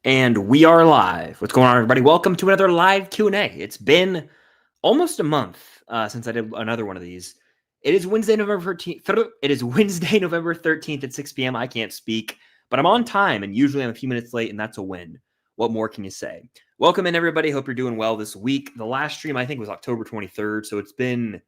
And we are live. What's going on, everybody? Welcome to another live Q&A. It's been almost a month since I did another one of these. It is Wednesday, November 13th. It is Wednesday, November 13th at 6 p.m. I can't speak, but I'm on time, and usually I'm a few minutes late, and that's a win. What more can you say? Welcome in, everybody. Hope you're doing well this week. The last stream, I think, was October 23rd, so it's been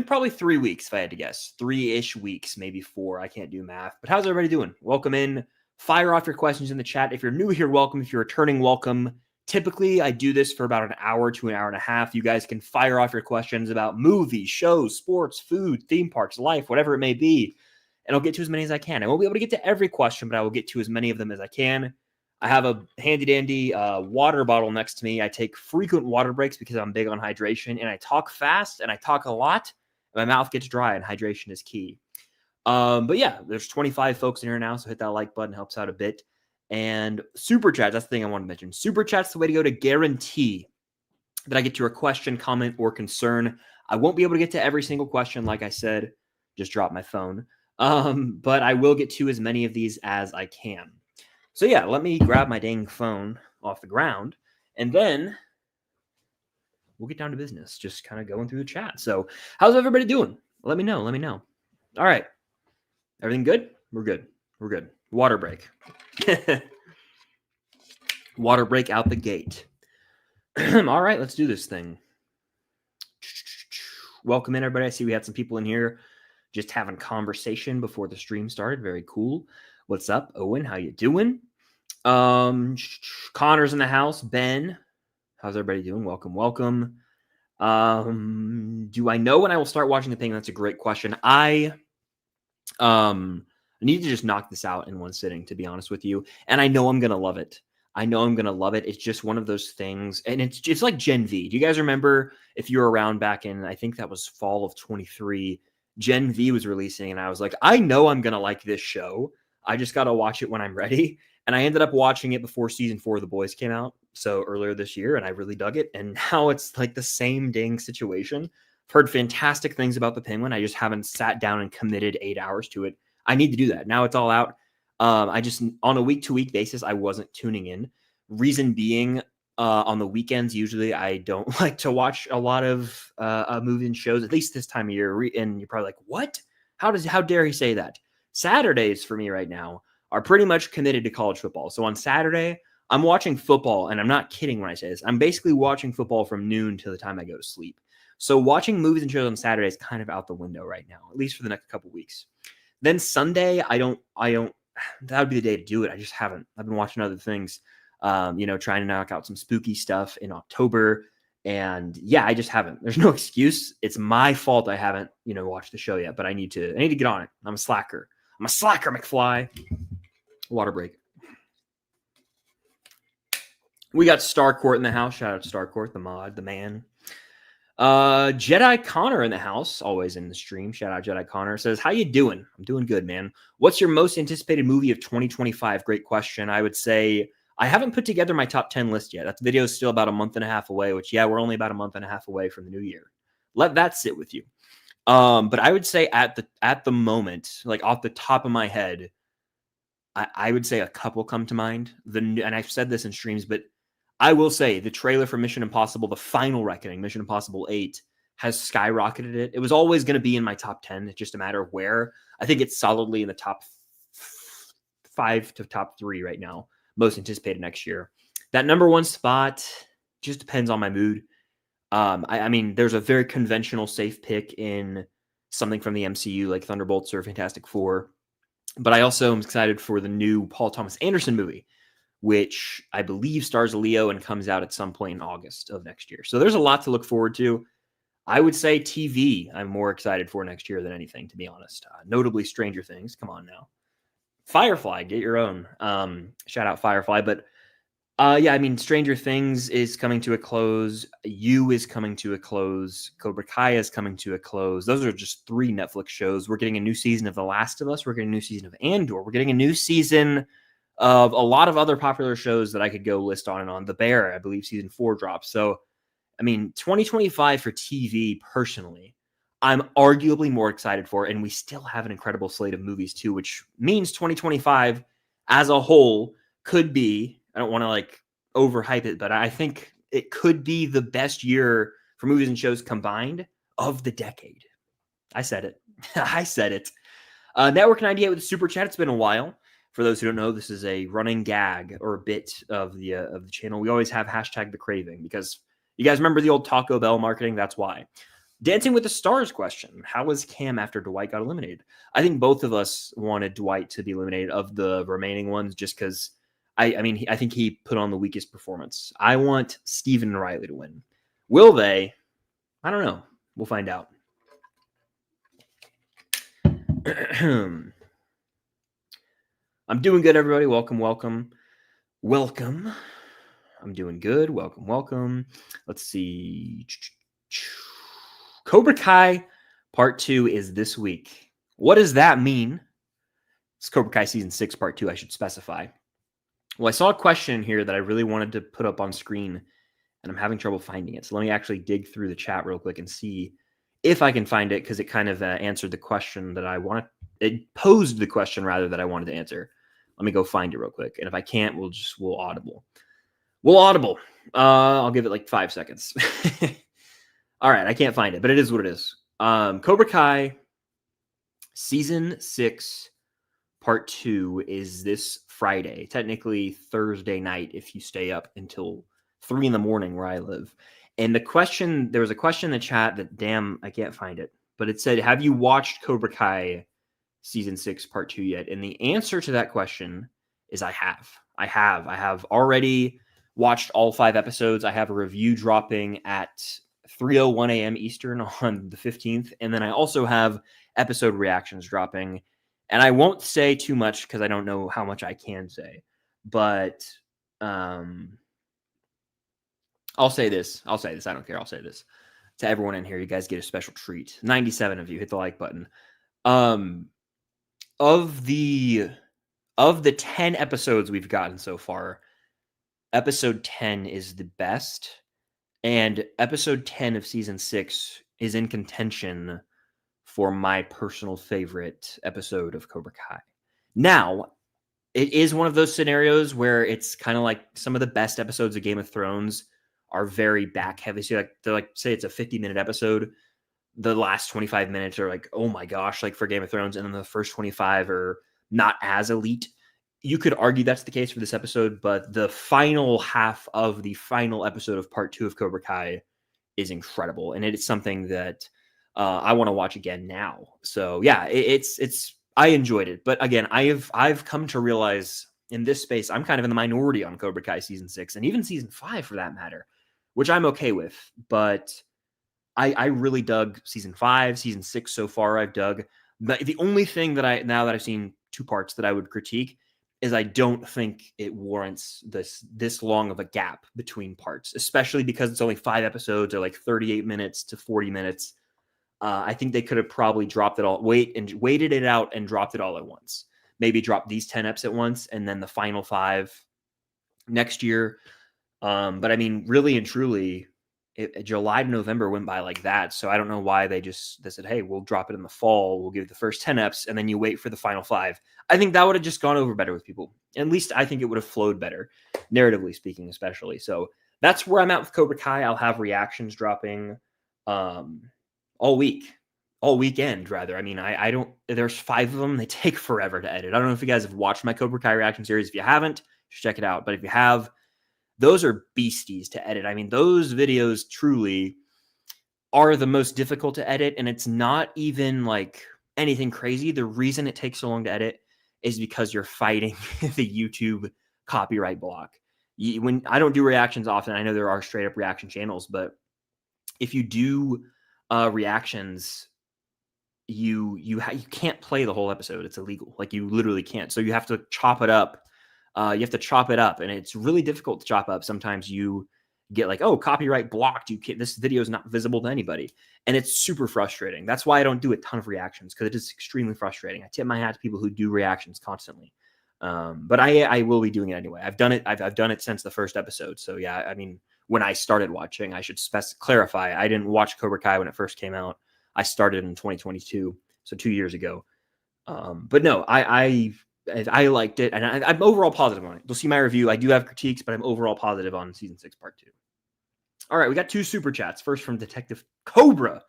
probably 3 weeks, if I had to guess. 3-ish weeks, maybe 4. I can't do math. But how's everybody doing? Welcome in. Fire off your questions in the chat. If you're new here, welcome. If you're returning, welcome. Typically, I do this for about an hour to an hour and a half. You guys can fire off your questions about movies, shows, sports, food, theme parks, life, whatever it may be, and I'll get to as many as I can. I won't be able to get to every question, but I will get to as many of them as I can. I have a handy-dandy water bottle next to me. I take frequent water breaks because I'm big on hydration, and I talk fast, and I talk a lot, and my mouth gets dry, and hydration is key. But yeah, there's 25 folks in here now, so hit that like button, helps out a bit. And super chat, that's the thing I want to mention. Super chat's the way to go to guarantee that I get to your question, comment, or concern. I won't be able to get to every single question, like I said, just drop my phone. But I will get to as many of these as I can. So yeah, let me grab my dang phone off the ground, and then we'll get down to business, just kind of going through the chat. So how's everybody doing? Let me know. All right. Everything good? We're good. Water break. Water break out the gate. All right, let's do this thing. Welcome in, everybody. I see we had some people in here just having conversation before the stream started. Very cool. What's up, Owen? How you doing? Connor's in the house. Ben, how's everybody doing? Welcome. Do I know when I will start watching the Penguin? That's a great question. I need to just knock this out in one sitting, to be honest with you. And I know I'm going to love it. It's just one of those things. And it's like Gen V. Do you guys remember, if you were around back in, I think that was fall of 23, Gen V was releasing. And I was like, I know I'm going to like this show. I just got to watch it when I'm ready. And I ended up watching it before season 4 of The Boys came out. So earlier this year, and I really dug it. And now it's like the same dang situation. I've heard fantastic things about the Penguin. I just haven't sat down and committed 8 hours to it. I need to do that. Now it's all out. I just, on a week-to-week basis, I wasn't tuning in. Reason being, on the weekends, usually I don't like to watch a lot of movies and shows, at least this time of year. And you're probably like, what? How dare he say that? Saturdays for me right now are pretty much committed to college football. So on Saturday, I'm watching football, and I'm not kidding when I say this. I'm basically watching football from noon to the time I go to sleep. So watching movies and shows on Saturday is kind of out the window right now, at least for the next couple weeks. Then Sunday, I don't, that would be the day to do it. I just haven't. I've been watching other things, trying to knock out some spooky stuff in October. And yeah, I just haven't. There's no excuse. It's my fault I haven't, watched the show yet, but I need to get on it. I'm a slacker, McFly. Water break. We got Starcourt in the house. Shout out to Starcourt, the mod, the man. Jedi Connor in the house, always in the stream. Shout out Jedi Connor. Says, how you doing? I'm doing good, man. What's your most anticipated movie of 2025? Great question. I would say I haven't put together my top 10 list yet. That video is still about a month and a half away, which, yeah, we're only about a month and a half away from the new year. Let that sit with you. But I would say at the moment, like off the top of my head, I would say a couple come to mind. And I've said this in streams, but I will say the trailer for Mission Impossible, The Final Reckoning, Mission Impossible 8, has skyrocketed it. It was always going to be in my top 10. It's just a matter of where. I think it's solidly in the top 5 to top 3 right now, most anticipated next year. That number 1 spot just depends on my mood. I mean, there's a very conventional safe pick in something from the MCU like Thunderbolts or Fantastic Four. But I also am excited for the new Paul Thomas Anderson movie, which I believe stars Leo and comes out at some point in August of next year. So there's a lot to look forward to. I would say TV I'm more excited for next year than anything, to be honest. Notably Stranger Things. Come on now. Firefly, get your own. Shout out Firefly. But yeah, I mean, Stranger Things is coming to a close. You is coming to a close. Cobra Kai is coming to a close. Those are just 3 Netflix shows. We're getting a new season of The Last of Us. We're getting a new season of Andor. We're getting a new season of a lot of other popular shows that I could go list on and on. The Bear, I believe season 4 drops. So, I mean, 2025 for TV, personally, I'm arguably more excited for. And we still have an incredible slate of movies, too, which means 2025 as a whole could be, I don't want to like overhype it, but I think it could be the best year for movies and shows combined of the decade. I said it. I said it. Network 98 with a super chat. It's been a while. For those who don't know, this is a running gag or a bit of the channel. We always have hashtag the craving because you guys remember the old Taco Bell marketing. That's why. Dancing with the Stars question. How was Cam after Dwight got eliminated? I think both of us wanted Dwight to be eliminated of the remaining ones just because, I think he put on the weakest performance. I want Steven and Riley to win. Will they? I don't know. We'll find out. I'm doing good, everybody. Welcome. I'm doing good. Welcome. Let's see. Cobra Kai Part 2 is this week. What does that mean? It's Cobra Kai Season 6 Part 2, I should specify. Well, I saw a question here that I really wanted to put up on screen, and I'm having trouble finding it. So let me actually dig through the chat real quick and see if I can find it, because it kind of answered the question that I wanted. It posed the question, rather, that I wanted to answer. Let me go find it real quick. And if I can't, we'll audible. I'll give it like 5 seconds. All right, I can't find it, but it is what it is. Cobra Kai Season 6 Part 2 is this Friday, technically Thursday night if you stay up until 3 in the morning where I live. And there was a question in the chat that, damn, I can't find it. But it said, have you watched Cobra Kai Season 6 Part 2 yet? And the answer to that question is I have. I have already watched all 5 episodes. I have a review dropping at 3:01 a.m. Eastern on the 15th. And then I also have episode reactions dropping. And I won't say too much because I don't know how much I can say. But I'll say this. I don't care. I'll say this to everyone in here. You guys get a special treat. 97 of you, hit the like button. Of the 10 episodes we've gotten so far, episode 10 is the best, and episode 10 of season 6 is in contention for my personal favorite episode of Cobra Kai. Now, it is one of those scenarios where it's kind of like some of the best episodes of Game of Thrones are very back heavy. So say it's a 50-minute episode. The last 25 minutes are like, oh my gosh, like for Game of Thrones. And then the first 25 are not as elite. You could argue that's the case for this episode, but the final half of the final episode of Part 2 of Cobra Kai is incredible. And it is something that I want to watch again now. So yeah, I enjoyed it. But again, I've come to realize in this space, I'm kind of in the minority on Cobra Kai Season 6 and even Season 5 for that matter, which I'm okay with. But I really dug Season 5, Season 6 so far I've dug. The only thing that now that I've seen 2 parts that I would critique is I don't think it warrants this long of a gap between parts, especially because it's only 5 episodes or like 38 minutes to 40 minutes. I think they could have probably dropped it all, waited it out and dropped it all at once. Maybe drop these 10 eps at once and then the final 5 next year. But I mean, really and truly, July to November went by like that. So I don't know why they said, hey, we'll drop it in the fall. We'll give the first 10 eps and then you wait for the final 5. I think that would have just gone over better with people. At least I think it would have flowed better, narratively speaking, especially. So that's where I'm at with Cobra Kai. I'll have reactions dropping all weekend rather. I mean, I don't, there's 5 of them. They take forever to edit. I don't know if you guys have watched my Cobra Kai reaction series. If you haven't, just check it out. But if you have, those are beasties to edit. I mean, those videos truly are the most difficult to edit. And it's not even like anything crazy. The reason it takes so long to edit is because you're fighting the YouTube copyright block. When I don't do reactions often, I know there are straight up reaction channels, but if you do reactions, you can't play the whole episode. It's illegal. Like you literally can't. So you have to chop it up. And it's really difficult to chop up. Sometimes you get like, oh, copyright blocked. This video is not visible to anybody. And it's super frustrating. That's why I don't do a ton of reactions, because it is extremely frustrating. I tip my hat to people who do reactions constantly. But I will be doing it anyway. I've done it. I've done it since the first episode. So yeah, I mean, when I started watching, I should clarify, I didn't watch Cobra Kai when it first came out. I started in 2022, so 2 years ago. But no, I liked it, and I'm overall positive on it. You'll see my review. I do have critiques, but I'm overall positive on season 6, part 2. All right, we got 2 super chats. First from Detective Cobra.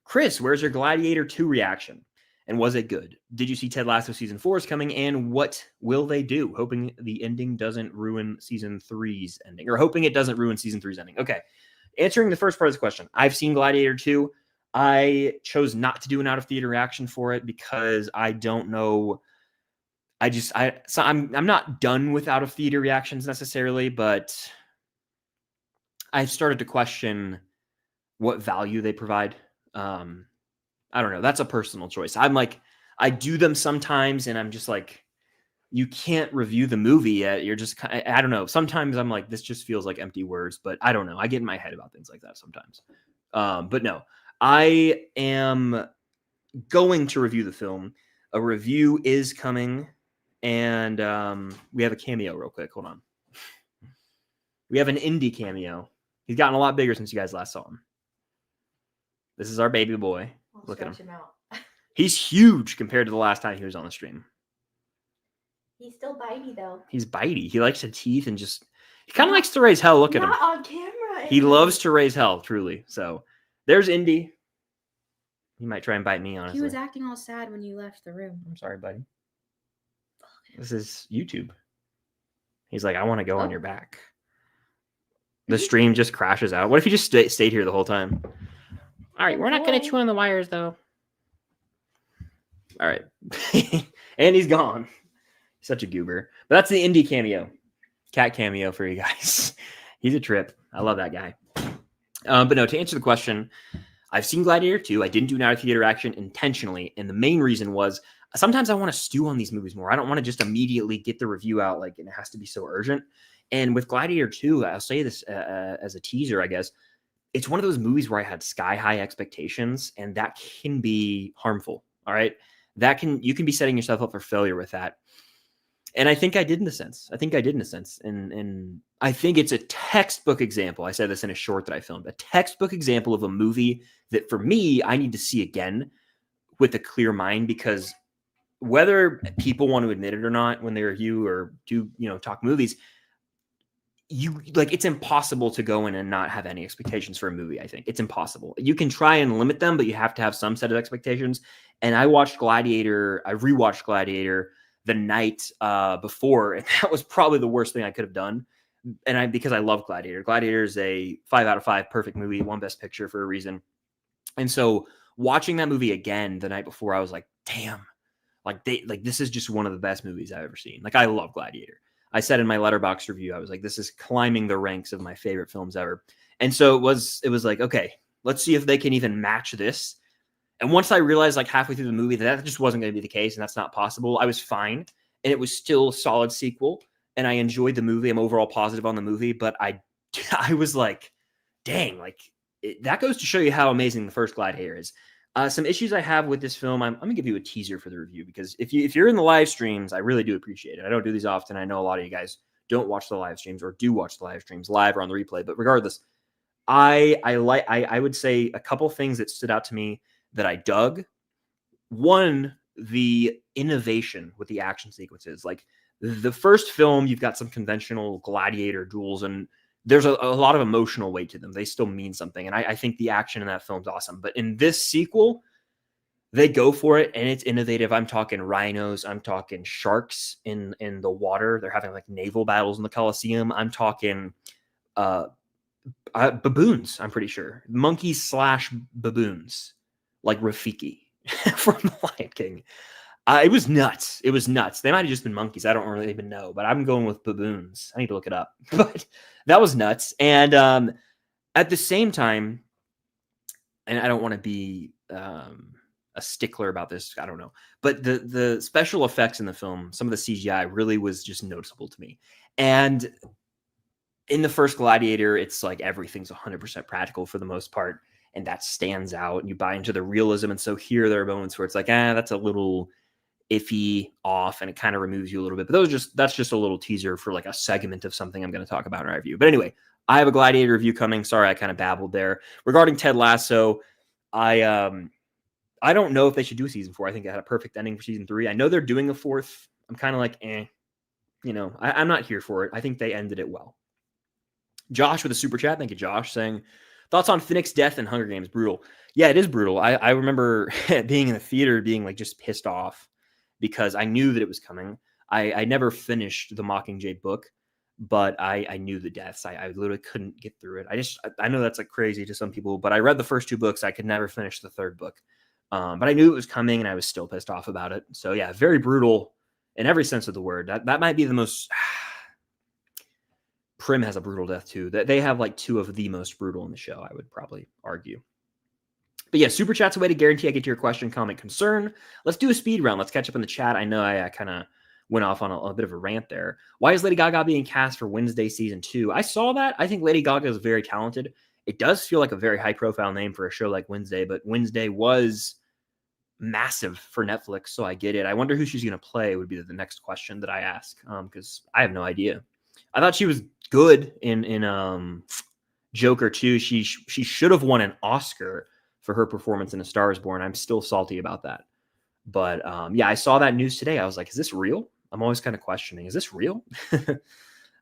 Chris, where's your Gladiator 2 reaction? And was it good? Did you see Ted Lasso season 4 is coming? And what will they do? Hoping the ending doesn't ruin season 3's ending, or hoping it doesn't ruin season 3's ending. Okay. Answering the first part of this question, I've seen Gladiator 2. I chose not to do an out of theater reaction for it because I don't know. I'm not done with out of theater reactions necessarily, but I started to question what value they provide. I don't know. That's a personal choice. I'm like, I do them sometimes, and I'm just like, you can't review the movie yet. You're just, I don't know. Sometimes I'm like, this just feels like empty words, but I don't know. I get in my head about things like that sometimes. But no, I am going to review the film. A review is coming, and we have a cameo real quick. Hold on. We have an indie cameo. He's gotten a lot bigger since you guys last saw him. This is our baby boy. Look at him. Out. He's huge compared to the last time he was on the stream. He's still bitey, though. He's bitey. He likes to teeth and just... He kind of likes to raise hell. Look at him. Not on camera. He loves to raise hell, truly. So, there's Indy. He might try and bite me, honestly. He was acting all sad when you left the room. I'm sorry, buddy. This is YouTube. He's like, I want to go on your back. The stream just crashes out. What if you just stayed here the whole time? All right, we're not going to chew on the wires, though. All right. And he's gone. Such a goober. But that's the indie cameo. Cat cameo for you guys. He's a trip. I love that guy. But no, to answer the question, I've seen Gladiator 2. I didn't do an out of theater action intentionally. And the main reason was sometimes I want to stew on these movies more. I don't want to just immediately get the review out. Like, it has to be so urgent. And with Gladiator 2, I'll say this as a teaser, I guess. It's one of those movies where I had sky high expectations, and that can be harmful. All right. You can be setting yourself up for failure with that. And I think I did in a sense. And I think it's a textbook example. I said this in a short that I filmed, a textbook example of a movie that for me, I need to see again with a clear mind, because whether people want to admit it or not, when they review or do, talk movies, it's impossible to go in and not have any expectations for a movie. I think it's impossible. You can try and limit them, but you have to have some set of expectations. And I rewatched Gladiator the night before, and that was probably the worst thing I could have done. And because I love Gladiator. Gladiator is a 5 out of 5 perfect movie, won Best Picture for a reason. And so watching that movie again the night before, I was like, damn, this is just one of the best movies I've ever seen. Like, I love Gladiator. I said in my Letterboxd review, I was like, this is climbing the ranks of my favorite films ever. And so it was like, okay, let's see if they can even match this. And once I realized like halfway through the movie that just wasn't going to be the case and that's not possible, I was fine. And it was still a solid sequel. And I enjoyed the movie. I'm overall positive on the movie. But I was like, dang, that goes to show you how amazing the first Gladiator is. Some issues I have with this film, I'm going to give you a teaser for the review, because if you're in the live streams, I really do appreciate it. I don't do these often. I know a lot of you guys don't watch the live streams or do watch the live streams live or on the replay. But regardless, I would say a couple things that stood out to me that I dug. One, the innovation with the action sequences. Like the first film, you've got some conventional gladiator duels, and there's a lot of emotional weight to them. They still mean something. And I think the action in that film's awesome. But in this sequel, they go for it, and it's innovative. I'm talking rhinos. I'm talking sharks in the water. They're having like naval battles in the Colosseum. I'm talking baboons, I'm pretty sure. Monkeys / baboons, like Rafiki from The Lion King. It was nuts. They might have just been monkeys. I don't really even know, but I'm going with baboons. I need to look it up. But that was nuts. And at the same time, and I don't want to be a stickler about this, I don't know, but the special effects in the film, some of the CGI really was just noticeable to me. And in the first Gladiator, it's like everything's 100% practical for the most part, and that stands out, and you buy into the realism. And so here there are moments where it's like, that's a little iffy, off, and it kind of removes you a little bit. But that's just a little teaser for like a segment of something I'm going to talk about in our review. But anyway, I have a Gladiator review coming. Sorry, I kind of babbled there. Regarding Ted Lasso, I don't know if they should do a season 4. I think it had a perfect ending for season 3. I know they're doing a 4th. I'm kind of like, I'm not here for it. I think they ended it well. Josh with a super chat. Thank you, Josh, saying, thoughts on Phoenix death and Hunger Games? Brutal. Yeah, it is brutal. I remember being in the theater being like just pissed off because I knew that it was coming. I never finished the Mockingjay book, but I knew the deaths. I literally couldn't get through it. I know that's like crazy to some people, but I read the first 2 books. I could never finish the 3rd book. But I knew it was coming and I was still pissed off about it. So yeah, very brutal in every sense of the word. That might be the most. Prim has a brutal death too. They have like 2 of the most brutal in the show, I would probably argue. But yeah, super chat's a way to guarantee I get to your question, comment, concern. Let's do a speed round. Let's catch up in the chat. I know I kind of went off on a bit of a rant there. Why is Lady Gaga being cast for Wednesday season 2? I saw that. I think Lady Gaga is very talented. It does feel like a very high profile name for a show like Wednesday, but Wednesday was massive for Netflix, so I get it. I wonder who she's going to play would be the next question that I ask, because I have no idea. I thought she was good in Joker 2. She should have won an Oscar for her performance in A Star Is Born. I'm still salty about that. But yeah, I saw that news today. I was like, is this real? I'm always kind of questioning, is this real?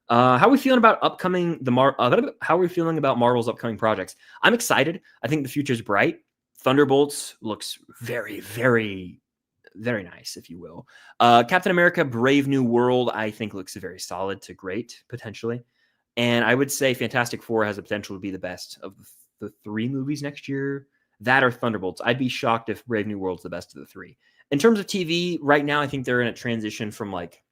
How are we feeling about how are we feeling about Marvel's upcoming projects? I'm excited. I think the future's bright. Thunderbolts looks very, very, very nice, if you will. Captain America Brave New World, I think, looks very solid to great, potentially. And I would say Fantastic Four has the potential to be the best of the 3 movies next year. That or Thunderbolts. I'd be shocked if Brave New World's the best of the 3. In terms of TV, right now, I think they're in a transition from like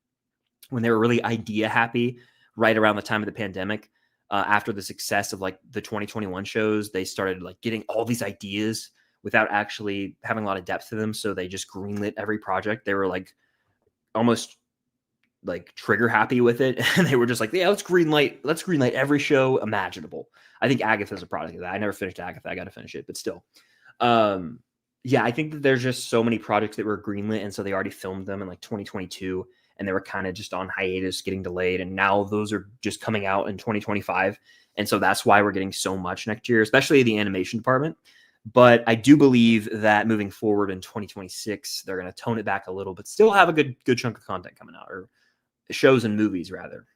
when they were really idea happy right around the time of the pandemic. After the success of like the 2021 shows, they started like getting all these ideas without actually having a lot of depth to them. So they just greenlit every project. They were like almost like trigger happy with it. And they were just like, yeah, let's greenlight every show imaginable. I think Agatha's a product of that. I never finished Agatha. I got to finish it, but still. Yeah, I think that there's just so many projects that were greenlit. And so they already filmed them in like 2022 and they were kind of just on hiatus, getting delayed. And now those are just coming out in 2025. And so that's why we're getting so much next year, especially the animation department. But I do believe that moving forward in 2026, they're going to tone it back a little, but still have a good chunk of content coming out, or shows and movies rather.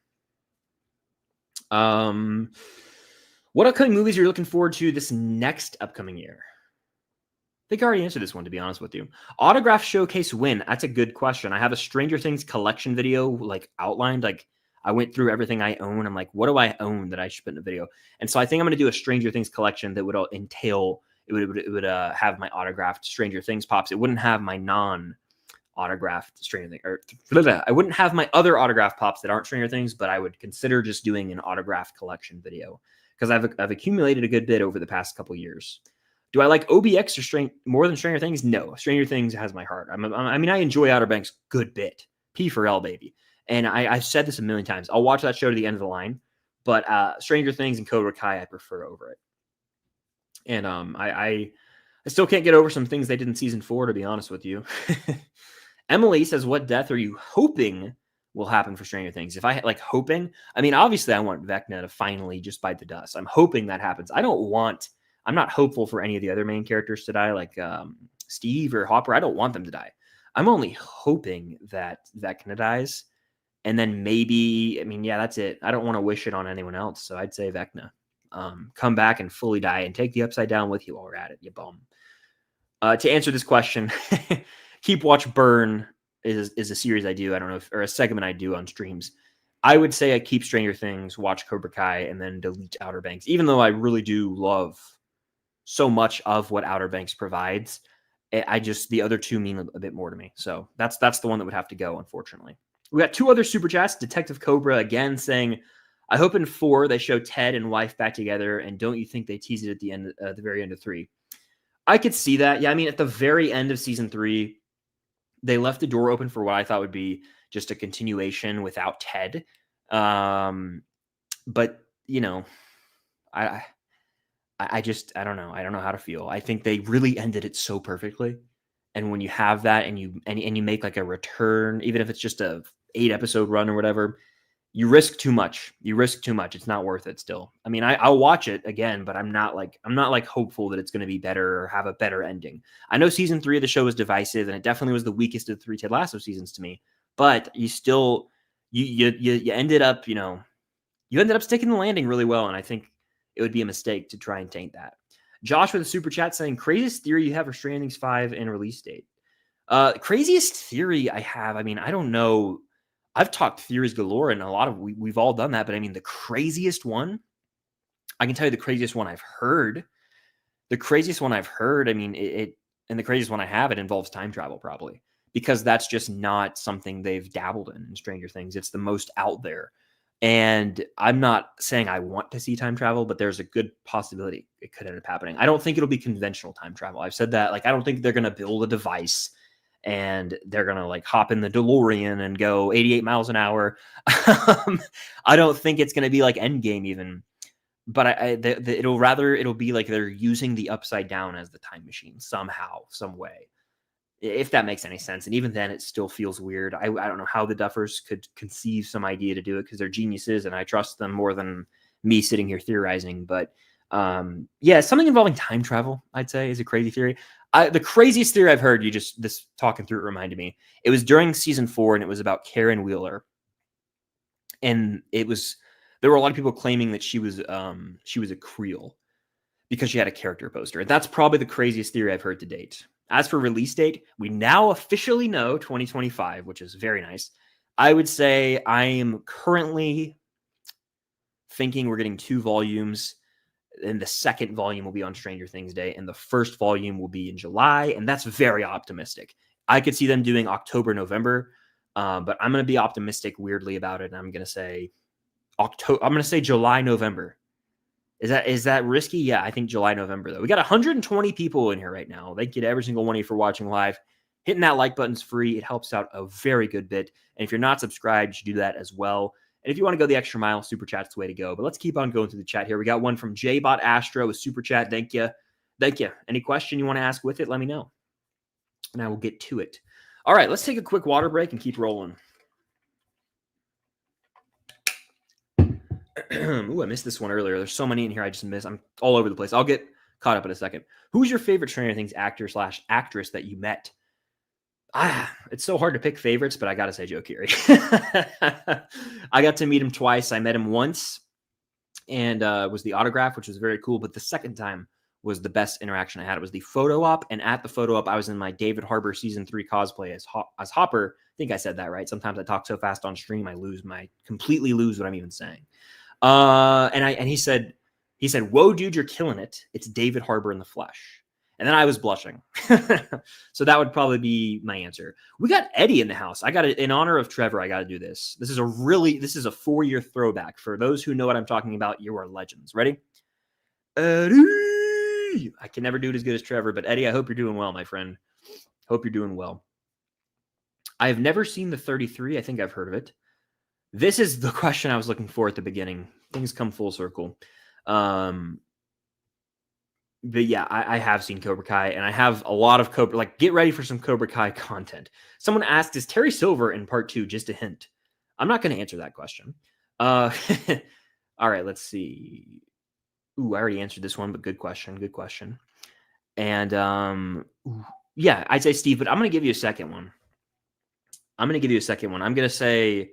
What upcoming movies are you looking forward to this next upcoming year? I think I already answered this one, to be honest with you. Autograph showcase win. That's a good question. I have a Stranger Things collection video like outlined. Like I went through everything I own. I'm like, what do I own that I should put in a video? And so I think I'm going to do a Stranger Things collection that would entail, it would have my autographed Stranger Things pops. It wouldn't have my non-autographed Stranger Things. Or I wouldn't have my other autographed pops that aren't Stranger Things, but I would consider just doing an autographed collection video because I've accumulated a good bit over the past couple years. Do I like OBX or more than Stranger Things? No. Stranger Things has my heart. I mean, I enjoy Outer Banks good bit. P for L, baby. And I've said this a million times. I'll watch that show to the end of the line. But Stranger Things and Cobra Kai I prefer over it. And I still can't get over some things they did in season 4, to be honest with you. Emily says, what death are you hoping will happen for Stranger Things? If I like hoping, I mean, obviously I want Vecna to finally just bite the dust. I'm hoping that happens. I'm not hopeful for any of the other main characters to die, like Steve or Hopper. I don't want them to die. I'm only hoping that Vecna dies. And then maybe, I mean, yeah, that's it. I don't want to wish it on anyone else. So I'd say Vecna. Come back and fully die and take the Upside Down with you while we're at it, you bum. To answer this question, Keep Watch Burn is a series I do. I don't know or a segment I do on streams. I would say I keep Stranger Things, watch Cobra Kai, and then delete Outer Banks, even though I really do love so much of what Outer Banks provides. The other two mean a bit more to me. So that's the one that would have to go, unfortunately. We got 2 other super chats. Detective Cobra again saying, I hope in 4 they show Ted and wife back together, and don't you think they tease it at the very end of 3? I could see that. Yeah, I mean, at the very end of season 3, they left the door open for what I thought would be just a continuation without Ted. But you know, I don't know. I don't know how to feel. I think they really ended it so perfectly. And when you have that and you make like a return, even if it's just a 8-episode run or whatever, you risk too much. It's not worth it still. I mean, I'll watch it again, but I'm not like hopeful that it's going to be better or have a better ending. I know season 3 of the show was divisive and it definitely was the weakest of the 3 Ted Lasso seasons to me, but you still you ended up, you ended up sticking the landing really well, and I think it would be a mistake to try and taint that. Josh with a super chat saying, craziest theory you have for Stranger Things 5 and release date. Craziest theory I have, I mean, I don't know. I've talked theories galore, and a lot of we've all done that, but I mean, the craziest one, I can tell you the craziest one I've heard. The craziest one I've heard, I mean, and the craziest one I have, it involves time travel probably, because that's just not something they've dabbled in Stranger Things. It's the most out there. And I'm not saying I want to see time travel, but there's a good possibility it could end up happening. I don't think it'll be conventional time travel. I've said that. Like, I don't think they're going to build a device and they're going to like hop in the DeLorean and go 88 miles an hour. I don't think it's going to be like Endgame even, but it'll be like they're using the upside down as the time machine somehow, some way, if that makes any sense. And even then it still feels weird. I don't know how the Duffers could conceive some idea to do it, because they're geniuses and I trust them more than me sitting here theorizing. But yeah, something involving time travel, I'd say, is a crazy theory. The craziest theory I've heard, this talking through it reminded me, it was during season 4 and it was about Karen Wheeler. And there were a lot of people claiming that she was a Creole because she had a character poster. And that's probably the craziest theory I've heard to date. As for release date, we now officially know 2025, which is very nice. I would say I am currently thinking we're getting 2 volumes, and the second volume will be on Stranger Things Day, and the first volume will be in July, and that's very optimistic. I could see them doing October, November, but I'm going to be optimistic weirdly about it, and I'm going to say October. I'm going to say July, November. Is that risky? Yeah, I think July, November, though. We got 120 people in here right now. Thank you to every single one of you for watching live. Hitting that like button's free. It helps out a very good bit. And if you're not subscribed, you should do that as well. And if you want to go the extra mile, super chat's the way to go. But let's keep on going through the chat here. We got one from JBot Astro with super chat. Thank you. Thank you. Any question you want to ask with it, let me know. And I will get to it. All right, let's take a quick water break and keep rolling. Ooh, I missed this one earlier. There's so many in here I just missed. I'm all over the place. I'll get caught up in a second. Who's your favorite Stranger Things actor/actress that you met? It's so hard to pick favorites, but I got to say Joe Keery. I got to meet him twice. I met him once and was the autograph, which was very cool. But the second time was the best interaction I had. It was the photo op. And at the photo op, I was in my David Harbour season 3 cosplay as Hopper. I think I said that right. Sometimes I talk so fast on stream, I completely lose what I'm even saying. And he said, "Whoa, dude, you're killing it. It's David Harbour in the flesh." And then I was blushing. So that would probably be my answer. We got Eddie in the house. I got it in honor of Trevor. I got to do this. This is a 4-year throwback. For those who know what I'm talking about, you are legends. Ready? Eddie. I can never do it as good as Trevor, but Eddie, I hope you're doing well, my friend. Hope you're doing well. I have never seen the 33. I think I've heard of it. This is the question I was looking for at the beginning. Things come full circle. But yeah, I have seen Cobra Kai, and I have a lot of Cobra. Like, get ready for some Cobra Kai content. Someone asked, "Is Terry Silver in part 2?" Just a hint. I'm not going to answer that question. All right, let's see. Ooh, I already answered this one, but good question. Good question. And yeah, I'd say Steve, but I'm going to give you a second one. I'm going to say,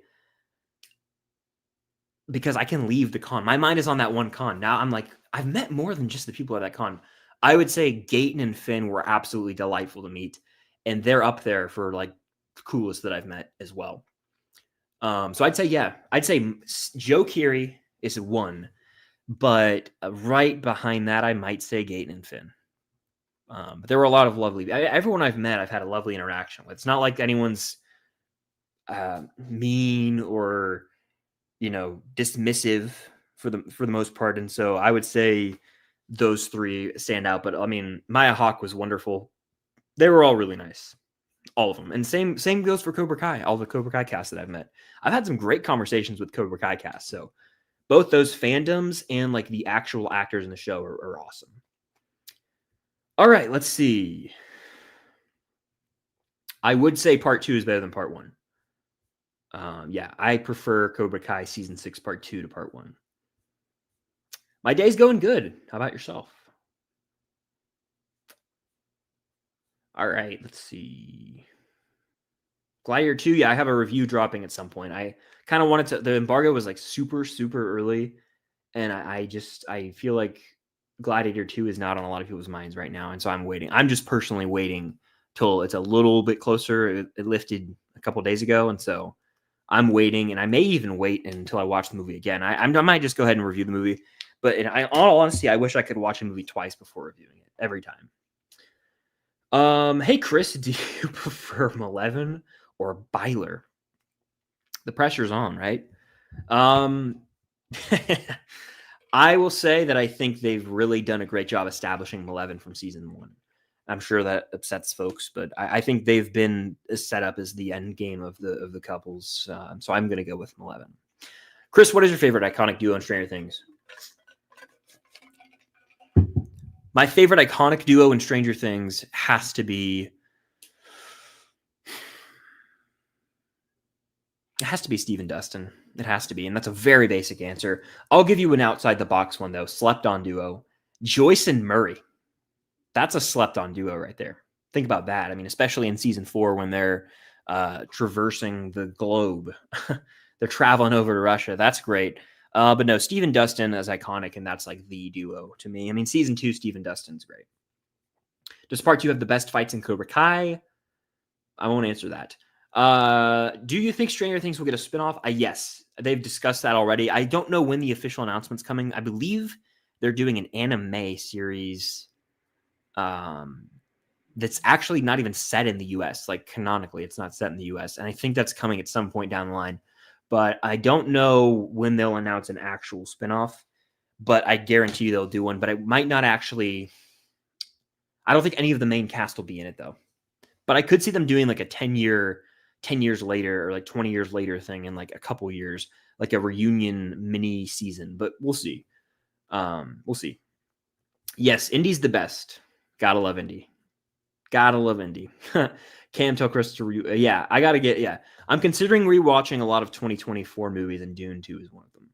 because I can leave the con. My mind is on that one con. Now I'm like, I've met more than just the people at that con. I would say Gaten and Finn were absolutely delightful to meet. And they're up there for like the coolest that I've met as well. So I'd say Joe Keery is 1. But right behind that, I might say Gaten and Finn. But there were a lot of lovely... everyone I've met, I've had a lovely interaction with. It's not like anyone's mean or... dismissive for the most part. And so I would say those 3 stand out. But I mean, Maya Hawke was wonderful. They were all really nice. All of them. And same goes for Cobra Kai. All the Cobra Kai cast that I've met. I've had some great conversations with Cobra Kai cast. So both those fandoms and like the actual actors in the show are awesome. All right, let's see. I would say part 2 is better than part 1. Yeah, I prefer Cobra Kai season 6, part 2 to part 1. My day's going good. How about yourself? All right, let's see. Gladiator 2, yeah, I have a review dropping at some point. I kind of wanted to. The embargo was like super, super early, and I feel like Gladiator 2 is not on a lot of people's minds right now, and so I'm waiting. I'm just personally waiting till it's a little bit closer. It lifted a couple days ago, and so I'm waiting, and I may even wait until I watch the movie again. I might just go ahead and review the movie, but in all honesty, I wish I could watch a movie twice before reviewing it every time. Hey Chris, do you prefer Maleven or Byler? The pressure's on, right? I will say that I think they've really done a great job establishing Maleven from season 1. I'm sure that upsets folks, but I think they've been set up as the end game of the couples. So I'm going to go with Maleven. Chris, what is your favorite iconic duo in Stranger Things? My favorite iconic duo in Stranger Things has to be Steve and Dustin. It has to be, and that's a very basic answer. I'll give you an outside the box one though. Slept on duo, Joyce and Murray. That's a slept on duo right there. Think about that. I mean, especially in season 4 when they're traversing the globe, they're traveling over to Russia. That's great. But no, Steve and Dustin is iconic, and that's like the duo to me. I mean, season 2, Steve and Dustin's great. Does part 2 have the best fights in Cobra Kai? I won't answer that. Do you think Stranger Things will get a spinoff? Yes, they've discussed that already. I don't know when the official announcement's coming. I believe they're doing an anime series that's actually not even set in the US. Like canonically, it's not set in the US. And I think that's coming at some point down the line. But I don't know when they'll announce an actual spinoff. But I guarantee you they'll do one. But it might not actually. I don't think any of the main cast will be in it, though. But I could see them doing like a 10 years later or like 20 years later thing in like a couple years, like a reunion mini season. But we'll see. We'll see. Yes, Indy's the best. Gotta love Indy. Gotta love Indy. Cam tell Chris to yeah, I gotta get, yeah. I'm considering rewatching a lot of 2024 movies, and Dune 2 is one of them.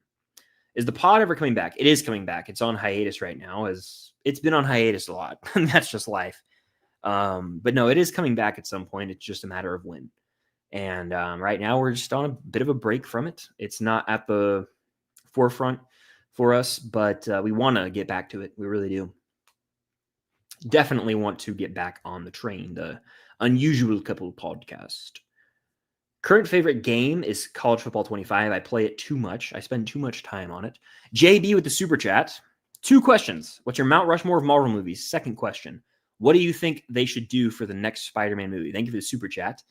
Is the pod ever coming back? It is coming back. It's on hiatus right now, as it's been on hiatus a lot. That's just life. But no, it is coming back at some point. It's just a matter of when. And right now we're just on a bit of a break from it. It's not at the forefront for us, but we want to get back to it. We really do. Definitely want to get back on the train, the Unusual Couple podcast. Current favorite game is College Football 25. I play it too much. I spend too much time on it. JB with the super chat. 2 questions. What's your Mount Rushmore of Marvel movies? Second question. What do you think they should do for the next Spider-Man movie? Thank you for the super chat.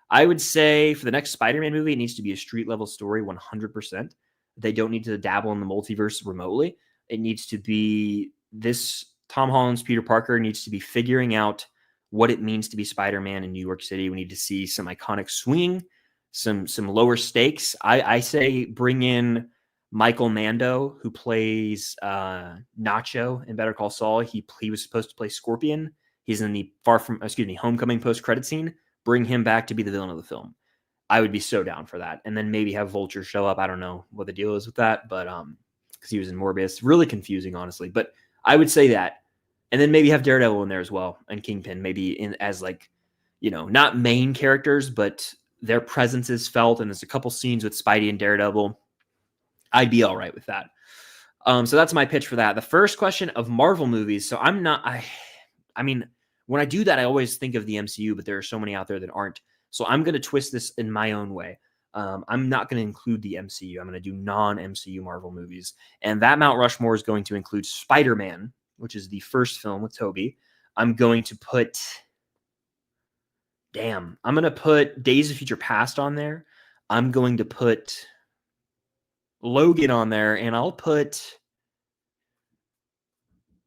I would say for the next Spider-Man movie, it needs to be a street level story 100%. They don't need to dabble in the multiverse remotely. It needs to be this Tom Holland's Peter Parker needs to be figuring out what it means to be Spider-Man in New York City. We need to see some iconic swinging, some lower stakes. I say bring in Michael Mando, who plays Nacho in Better Call Saul. He was supposed to play Scorpion. He's in the Homecoming post-credit scene. Bring him back to be the villain of the film. I would be so down for that. And then maybe have Vulture show up. I don't know what the deal is with that, but because he was in Morbius. Really confusing, honestly. But I would say that. And then maybe have Daredevil in there as well, and Kingpin, maybe as like, not main characters, but their presence is felt. And there's a couple scenes with Spidey and Daredevil. I'd be all right with that. So that's my pitch for that. The first question of Marvel movies. So I mean, when I do that, I always think of the MCU, but there are so many out there that aren't. So I'm going to twist this in my own way. I'm not going to include the MCU. I'm going to do non-MCU Marvel movies. And that Mount Rushmore is going to include Spider-Man, which is the first film with Tobey. I'm going to put Days of Future Past on there. I'm going to put Logan on there, and I'll put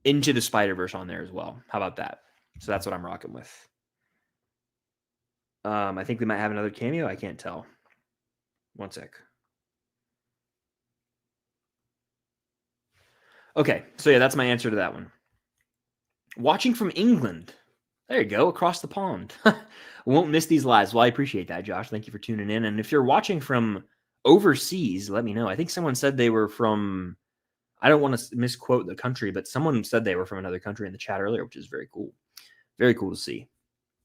Into the Spider-Verse on there as well. How about that? So that's what I'm rocking with. I think we might have another cameo. I can't tell. One sec. Okay, so yeah, that's my answer to that one. Watching from England. There you go, across the pond. Won't miss these lives. Well, I appreciate that, Josh. Thank you for tuning in. And if you're watching from overseas, let me know. I think someone said they were from, I don't want to misquote the country, but someone said they were from another country in the chat earlier, which is very cool. Very cool to see.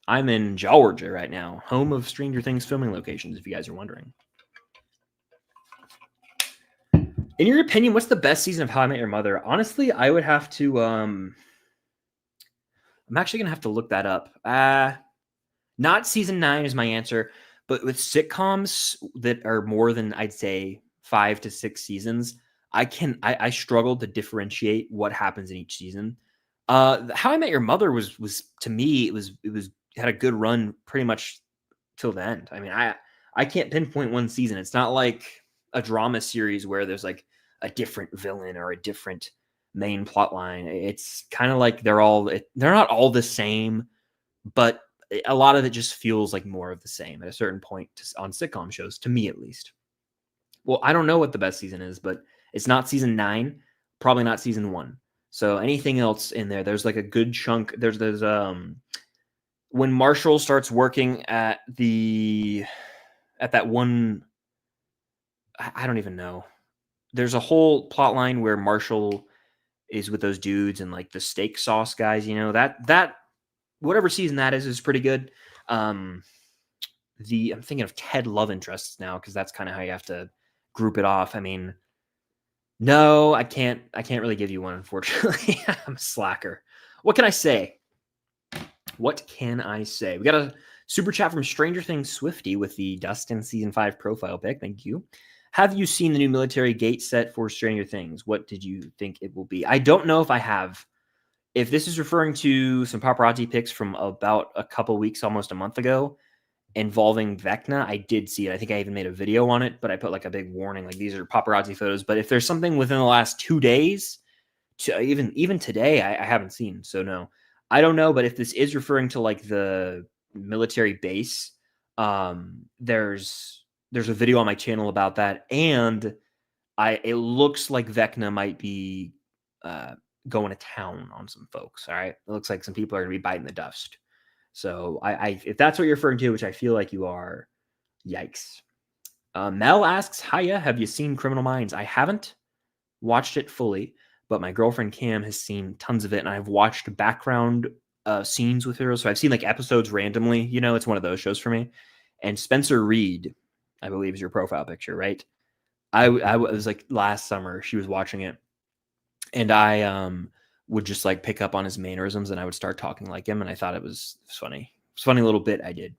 I'm in Georgia right now, home of Stranger Things filming locations, if you guys are wondering. In your opinion, what's the best season of How I Met Your Mother? Honestly, I would have to I'm actually going to have to look that up. Not season 9 is my answer, but with sitcoms that are more than, I'd say, 5 to 6 seasons, I struggle to differentiate what happens in each season. How I Met Your Mother was to me, it was had a good run pretty much till the end. I mean, I can't pinpoint one season. It's not like a drama series where there's like a different villain or a different main plot line. It's kind of like they're not all the same, but a lot of it just feels like more of the same at a certain point on sitcom shows, to me at least. Well, I don't know what the best season is, but it's not season 9, probably not season 1. So anything else in there, there's like a good chunk. There's when Marshall starts working at that one, I don't even know. There's a whole plot line where Marshall is with those dudes and like the steak sauce guys, that whatever season that is pretty good. I'm thinking of Ted love interests now, because that's kind of how you have to group it off. I mean, no, I can't really give you one, unfortunately. I'm a slacker. What can I say? We got a super chat from Stranger Things Swifty with the Dustin season 5 profile pic. Thank you. Have you seen the new military gate set for Stranger Things? What did you think it will be? I don't know if I have. If this is referring to some paparazzi pics from about a couple weeks, almost a month ago, involving Vecna, I did see it. I think I even made a video on it, but I put like a big warning, like these are paparazzi photos. But if there's something within the last 2 days, to even today, I haven't seen. So no, I don't know. But if this is referring to like the military base, there's a video on my channel about that, and it looks like Vecna might be going to town on some folks. All right, it looks like some people are going to be biting the dust. So if that's what you're referring to, which I feel like you are, yikes. Mel asks, hiya, have you seen Criminal Minds? I haven't watched it fully, but my girlfriend Cam has seen tons of it, and I've watched background scenes with her. So I've seen like episodes randomly. It's one of those shows for me. And Spencer Reed, I believe, is your profile picture, right? I was like last summer, she was watching it, and I would just like pick up on his mannerisms, and I would start talking like him, and I thought it was funny. It's a funny little bit I did.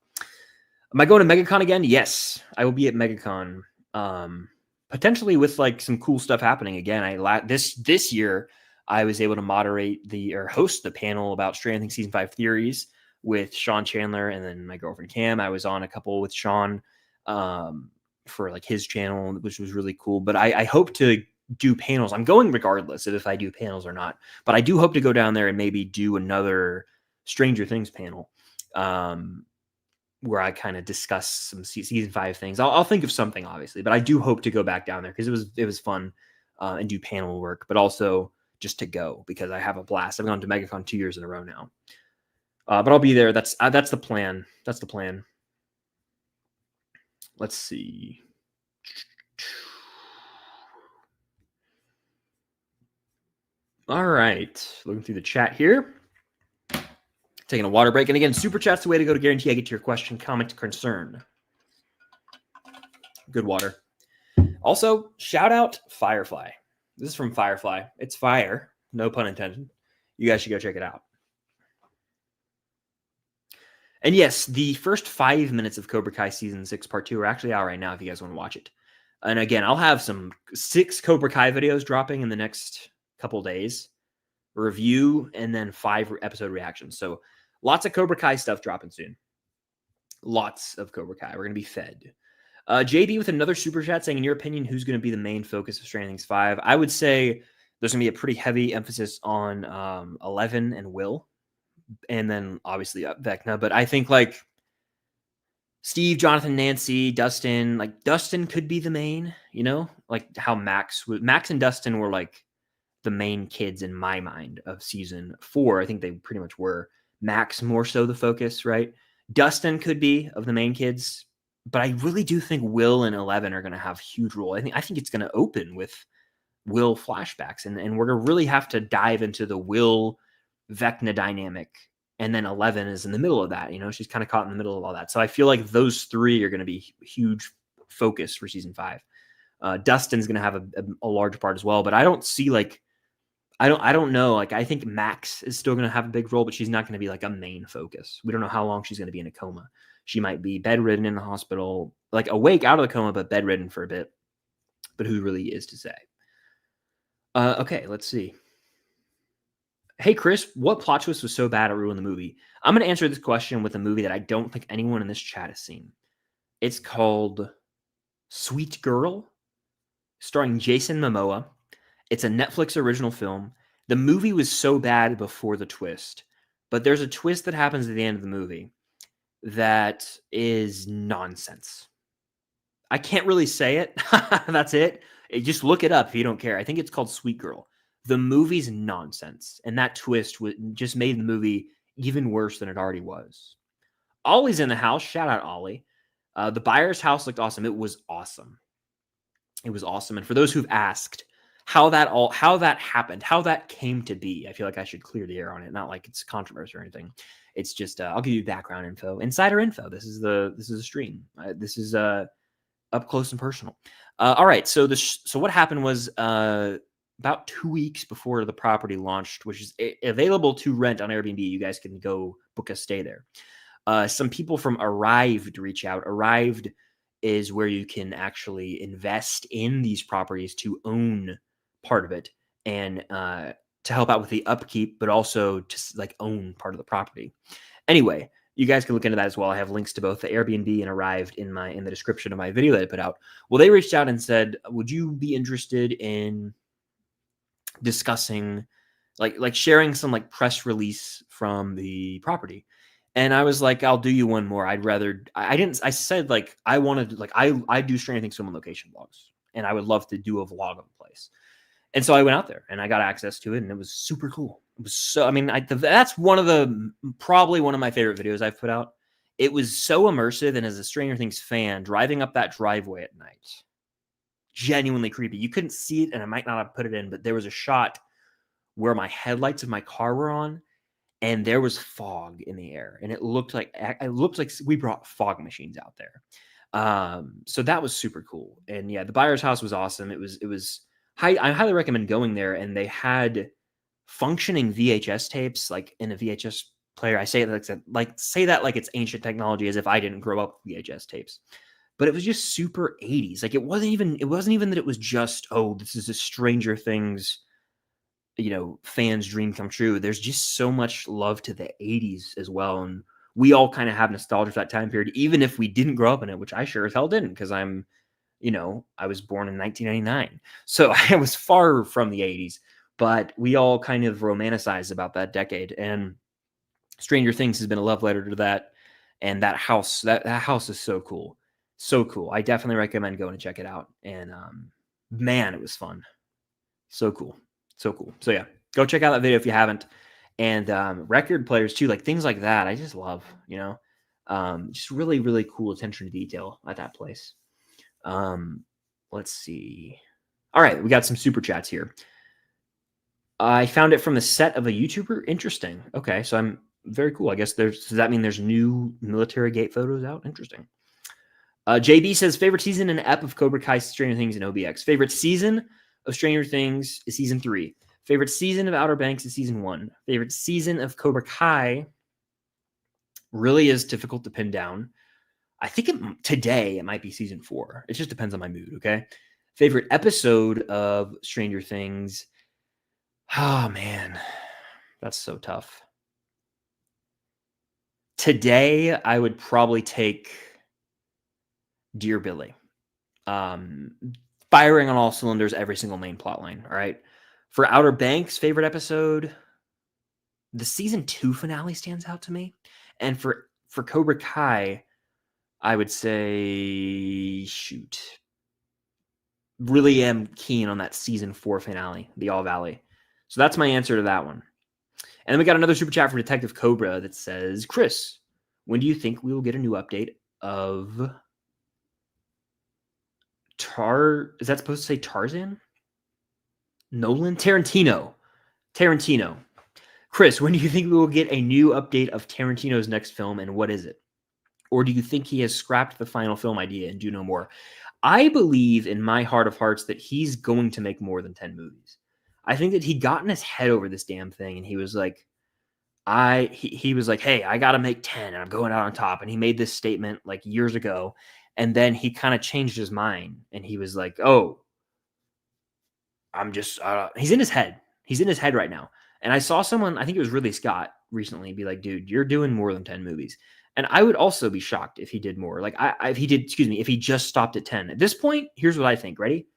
Am I going to Megacon again? Yes, I will be at Megacon. Potentially with like some cool stuff happening again. This year I was able to host the panel about Stranger Things season 5 theories with Sean Chandler and then my girlfriend Cam. I was on a couple with Sean for like his channel, which was really cool. But I hope to do panels. I'm going regardless of if I do panels or not. But I do hope to go down there and maybe do another Stranger Things panel. Where I kind of discuss some season 5 things. I'll think of something, obviously, but I do hope to go back down there because it was fun and do panel work, but also just to go because I have a blast. I've gone to Megacon 2 years in a row now, but I'll be there. That's the plan. That's the plan. Let's see. All right, looking through the chat here. Taking a water break. And again, Super Chat's the way to go to guarantee I get to your question, comment, concern. Good water. Also, shout out Firefly. This is from Firefly. It's fire. No pun intended. You guys should go check it out. And yes, the first 5 minutes of Cobra Kai Season 6 Part 2 are actually out right now if you guys want to watch it. And again, I'll have some 6 Cobra Kai videos dropping in the next couple days. Review and then 5 episode reactions. So lots of Cobra Kai stuff dropping soon. Lots of Cobra Kai. We're going to be fed. JB with another super chat saying, in your opinion, who's going to be the main focus of Stranger Things 5? I would say there's going to be a pretty heavy emphasis on 11 and Will. And then obviously Vecna. But I think like Steve, Jonathan, Nancy, Dustin, like Dustin could be the main, like how Max and Dustin were like the main kids in my mind of season 4. I think they pretty much were. Max more so the focus, right? Dustin could be of the main kids, but I really do think Will and 11 are going to have a huge role. I think it's going to open with Will flashbacks, and we're going to really have to dive into the Will Vecna dynamic and then 11 is in the middle of that. She's kind of caught in the middle of all that. So I feel like those three are going to be huge focus for season 5. Dustin's going to have a large part as well, but I don't see I don't know. I think Max is still going to have a big role, but she's not going to be a main focus. We don't know how long she's going to be in a coma. She might be bedridden in the hospital, awake out of the coma, but bedridden for a bit. But who really is to say? Okay, let's see. Hey, Chris, what plot twist was so bad it ruined the movie? I'm going to answer this question with a movie that I don't think anyone in this chat has seen. It's called Sweet Girl, starring Jason Momoa. It's a Netflix original film. The movie was so bad before the twist, but there's a twist that happens at the end of the movie that is nonsense. I can't really say it. That's it. Just look it up if you don't care. I think it's called Sweet Girl. The movie's nonsense, and that twist just made the movie even worse than it already was. Ollie's in the house. Shout out Ollie. The buyer's house looked awesome. It was awesome. It was awesome. And for those who've asked how that happened, how that came to be, I feel like I should clear the air on it. Not like it's controversy or anything. It's just I'll give you background info, insider info. This is a stream. This is up close and personal. All right. So what happened was about 2 weeks before the property launched, which is available to rent on Airbnb. You guys can go book a stay there. Some people from Arrived reach out. Arrived is where you can actually invest in these properties to own part of it and to help out with the upkeep, but also to own part of the property. Anyway, you guys can look into that as well. I have links to both the Airbnb and Arrived in the description of my video that I put out. Well, they reached out and said, would you be interested in discussing sharing some press release from the property? And I was like, I'll do you one more. I said I wanted I do Stranger Things film and location vlogs, and I would love to do a vlog of the place. And so I went out there and I got access to it, and it was super cool. It was so, that's probably one of my favorite videos I've put out. It was so immersive, and as a Stranger Things fan, driving up that driveway at night, genuinely creepy. You couldn't see it, and I might not have put it in, but there was a shot where my headlights of my car were on, and there was fog in the air, and it looked like we brought fog machines out there. So that was super cool. And yeah, the buyer's house was awesome. I highly recommend going there. And they had functioning VHS tapes, in a VHS player. I say that like it's ancient technology, as if I didn't grow up with VHS tapes. But it was just super 80s. It wasn't even that it was just, oh, this is a Stranger Things, fans' dream come true. There's just so much love to the 80s as well. And we all kind of have nostalgia for that time period, even if we didn't grow up in it, which I sure as hell didn't, because I was born in 1999. So I was far from the 80s, but we all kind of romanticized about that decade. And Stranger Things has been a love letter to that. And that house is so cool. So cool. I definitely recommend going and check it out. And man, it was fun. So cool. So cool. So yeah, go check out that video if you haven't. And record players too, things like that. I just love, just really, really cool attention to detail at that place. Let's see. All right, we got some super chats here. I found it from the set of a YouTuber. Interesting. Okay, so I'm very cool. I guess does that mean there's new military gate photos out? Interesting. JB says favorite season and ep of Cobra Kai, Stranger Things, and OBX. Favorite season of Stranger Things is season 3. Favorite season of Outer Banks is season 1. Favorite season of Cobra Kai really is difficult to pin down. I think today it might be season 4. It just depends on my mood, okay? Favorite episode of Stranger Things. Oh, man. That's so tough. Today, I would probably take Dear Billy. Firing on all cylinders, every single main plot line, all right? For Outer Banks, favorite episode, the season 2 finale stands out to me. And for Cobra Kai, I would say, really am keen on that season 4 finale, the All Valley. So that's my answer to that one. And then we got another super chat from Detective Cobra that says, Chris, when do you think we will get a new update of is that supposed to say Tarzan? Nolan? Tarantino. Chris, when do you think we will get a new update of Tarantino's next film, and what is it? Or do you think he has scrapped the final film idea and do no more? I believe in my heart of hearts that he's going to make more than 10 movies. I think that he got in his head over this damn thing, and he was like, he was like, hey, I got to make 10 and I'm going out on top. And he made this statement like years ago. And then he kind of changed his mind and he was like, oh, I'm just, he's in his head. He's in his head right now. And I saw someone, I think it was Ridley Scott recently, be like, dude, you're doing more than 10 movies. And I would also be shocked if he did more. Like, if he just stopped at 10. At this point, here's what I think. Ready?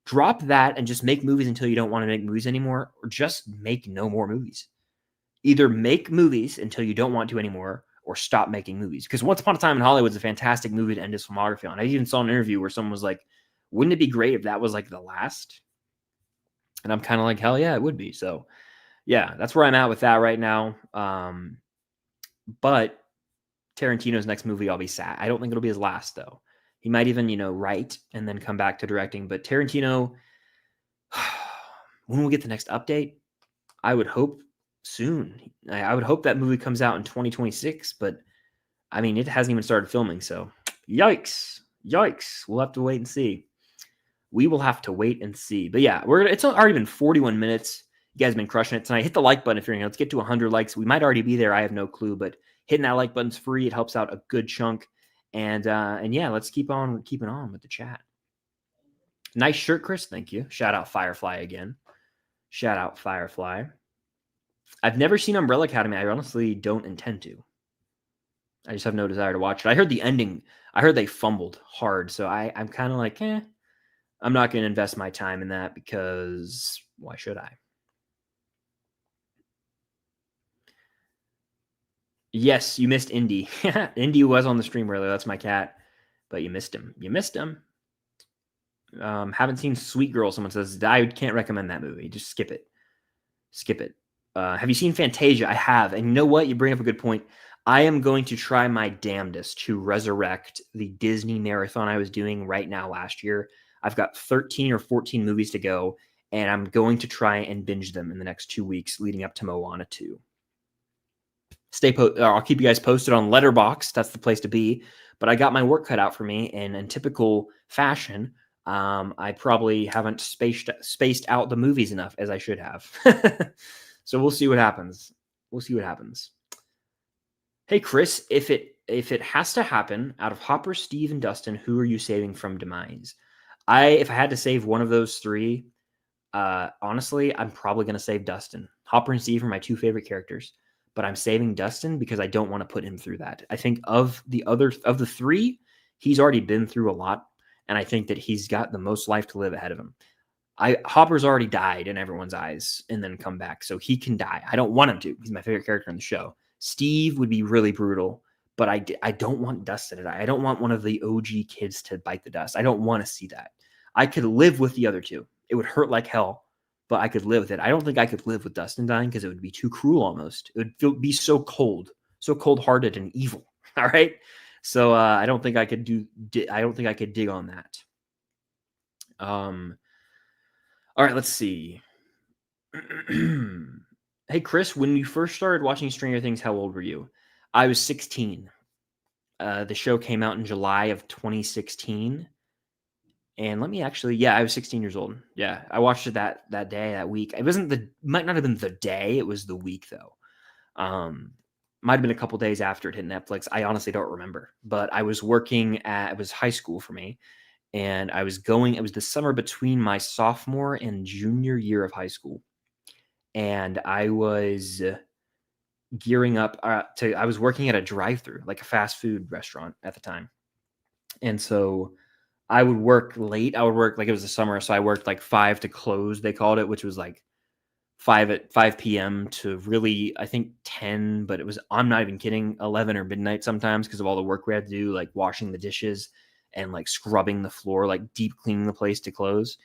Drop that and just make movies until you don't want to make movies anymore, or just make no more movies. Either make movies until you don't want to anymore, or stop making movies. Because Once Upon a Time in Hollywood is a fantastic movie to end his filmography on. I even saw an interview where someone was like, wouldn't it be great if that was like the last? And I'm kind of like, hell yeah, it would be. So yeah, that's where I'm at with that right now. But Tarantino's next movie, I'll be sad. I don't think it'll be his last, though. He might even, write and then come back to directing. But Tarantino, when will we get the next update? I would hope soon. I would hope that movie comes out in 2026. But, I mean, it hasn't even started filming. So, yikes. We'll have to wait and see. We will have to wait and see. But, yeah, it's already been 41 minutes. You guys have been crushing it tonight. Hit the like button if you're here. Let's get to 100 likes. We might already be there. I have no clue. But hitting that like button's free. It helps out a good chunk. And yeah, let's keep on keeping on with the chat. Nice shirt, Chris. Thank you. Shout out Firefly again. Shout out Firefly. I've never seen Umbrella Academy. I honestly don't intend to. I just have no desire to watch it. I heard the ending. I heard they fumbled hard. So I'm kind of like, I'm not going to invest my time in that because why should I? Yes, you missed Indy. Indy was on the stream earlier. That's my cat. But you missed him. Haven't seen Sweet Girl. Someone says, I can't recommend that movie. Just skip it. Have you seen Fantasia? I have. And you know what? You bring up a good point. I am going to try my damnedest to resurrect the Disney marathon I was doing right now last year. I've got 13 or 14 movies to go, and I'm going to try and binge them in the next 2 weeks leading up to Moana 2. I'll keep you guys posted on Letterboxd. That's the place to be. But I got my work cut out for me, and in typical fashion, I probably haven't spaced out the movies enough as I should have. So we'll see what happens. Hey, Chris, if it has to happen, out of Hopper, Steve, and Dustin, who are you saving from demise? If I had to save one of those three, honestly, I'm probably going to save Dustin. Hopper and Steve are my two favorite characters. But I'm saving Dustin because I don't want to put him through that. I think of the three, he's already been through a lot, and I think that he's got the most life to live ahead of him. Hopper's already died in everyone's eyes and then come back, so he can die. I don't want him to. He's my favorite character in the show. Steve would be really brutal, but I don't want Dustin to die. I don't want one of the OG kids to bite the dust. I don't want to see that. I could live with the other two. It would hurt like hell, but I could live with it. I don't think I could live with Dustin dying because it would be too cruel almost. It would be so cold-hearted and evil. All right. So I don't think I could dig on that. All right, let's see. Hey, Chris, when you first started watching Stranger Things, how old were you? I was 16. The show came out in July of 2016. And I was 16 years old. Yeah, I watched it that week. It might not have been the day. It was the week though. Might have been a couple days after it hit Netflix. I honestly don't remember. But I was it was high school for me, and it was the summer between my sophomore and junior year of high school, and I was gearing up I was working at a drive-thru, like a fast food restaurant at the time, and so I would work late. I would work like it was the summer. So I worked like 5 to close, they called it, which was like 5 p.m. to really, I think 10, but I'm not even kidding, 11 or midnight sometimes because of all the work we had to do, like washing the dishes and like scrubbing the floor, like deep cleaning the place to close.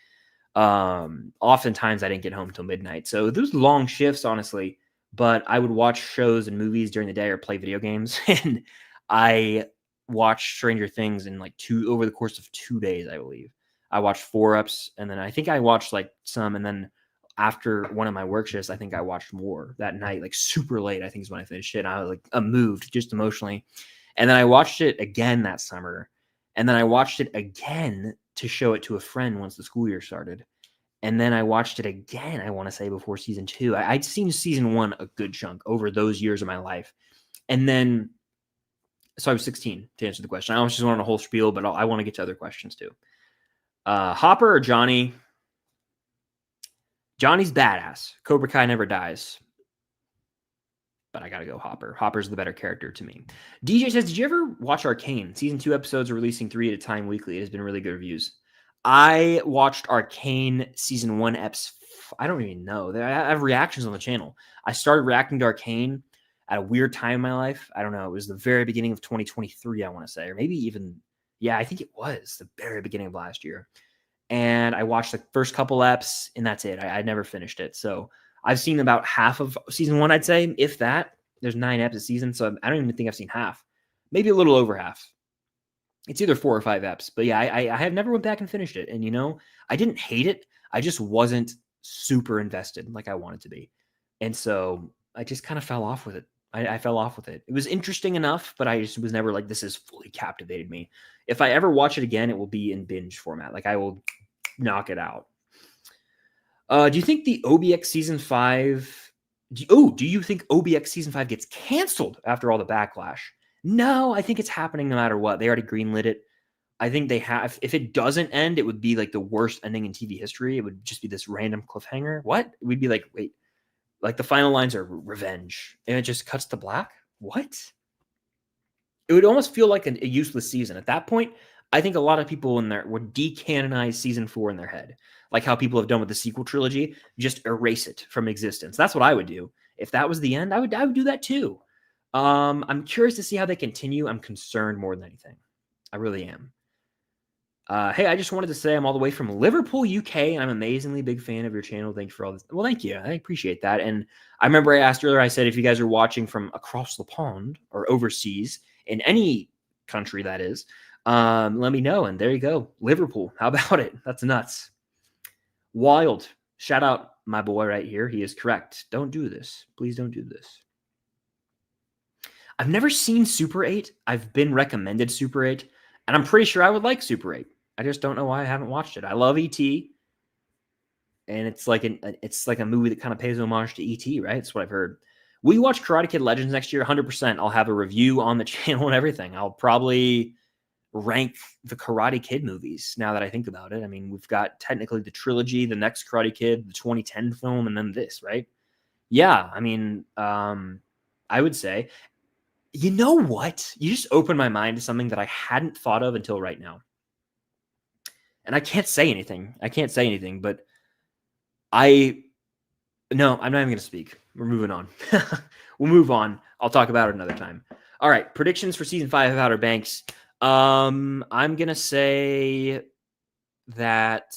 Oftentimes I didn't get home till midnight. So those long shifts, honestly, but I would watch shows and movies during the day or play video games. And I watched Stranger Things in over the course of 2 days, I believe. I watched 4 ups, and then I think I watched like some, and then after one of my work shifts, I think I watched more that night, like super late. I think is when I finished it. And I was like moved just emotionally. And then I watched it again that summer. And then I watched it again to show it to a friend once the school year started. And then I watched it again, I want to say, before season 2. I'd seen season 1 a good chunk over those years of my life. And then, so I was 16 to answer the question. I was just wanting a whole spiel, but I want to get to other questions too. Hopper or Johnny? Johnny's badass. Cobra Kai never dies. But I got to go Hopper. Hopper's the better character to me. DJ says, did you ever watch Arcane? Season 2 episodes are releasing 3 at a time weekly. It has been really good reviews. I watched Arcane season 1 eps. I don't even know. I have reactions on the channel. I started reacting to Arcane at a weird time in my life. I don't know. It was the very beginning of 2023, I want to say. Or maybe even, yeah, I think it was the very beginning of last year. And I watched the first couple eps, and that's it. I never finished it. So I've seen about half of season 1, I'd say, if that. There's 9 eps a season, so I don't even think I've seen half. Maybe a little over half. It's either 4 or 5 eps. But yeah, I have never went back and finished it. And, I didn't hate it. I just wasn't super invested like I wanted to be. And so I just kind of fell off with it. I fell off with it. It was interesting enough, but I just was never like, this has fully captivated me. If I ever watch it again, it will be in binge format. Like I will knock it out. Do you think the OBX season 5? Do you think OBX season 5 gets canceled after all the backlash? No, I think it's happening no matter what. They already greenlit it. I think they have. If it doesn't end, it would be like the worst ending in TV history. It would just be this random cliffhanger. What? We'd be like, wait, like the final lines are revenge, and it just cuts to black. What? It would almost feel like a useless season at that point. I think a lot of people in there would decanonize season 4 in their head, like how people have done with the sequel trilogy. Just erase it from existence. That's what I would do if that was the end. I would do that too. I'm curious to see how they continue. I'm concerned more than anything. I really am. Hey, I just wanted to say I'm all the way from Liverpool, UK, and I'm an amazingly big fan of your channel. Thanks for all this. Well, thank you. I appreciate that. And I remember I asked earlier, I said, if you guys are watching from across the pond or overseas in any country that is, let me know. And there you go. Liverpool. How about it? That's nuts. Wild. Shout out my boy right here. He is correct. Don't do this. Please don't do this. I've never seen Super 8. I've been recommended Super 8, and I'm pretty sure I would like Super 8. I just don't know why I haven't watched it. I love E.T., and it's like a movie that kind of pays homage to E.T., right? That's what I've heard. Will you watch Karate Kid Legends next year? 100%. I'll have a review on the channel and everything. I'll probably rank the Karate Kid movies now that I think about it. I mean, we've got technically the trilogy, the next Karate Kid, the 2010 film, and then this, right? Yeah, I mean, I would say, you know what? You just opened my mind to something that I hadn't thought of until right now. And I can't say anything. But no, I'm not even going to speak. We're moving on. We'll move on. I'll talk about it another time. All right. Predictions for season 5 of Outer Banks. I'm going to say that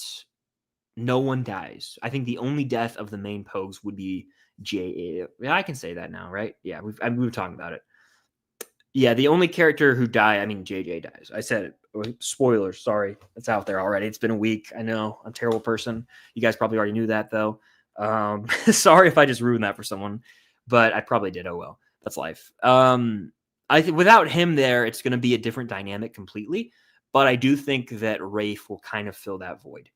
no one dies. I think the only death of the main Pogues would be J. Yeah, I can say that now, right? Yeah, we were talking about it. Yeah, the only character who JJ dies. I said it. Spoilers, sorry. It's out there already. It's been a week. I know. I'm a terrible person. You guys probably already knew that, though. Sorry if I just ruined that for someone, but I probably did. Oh, well. That's life. Without him there, it's going to be a different dynamic completely, but I do think that Rafe will kind of fill that void.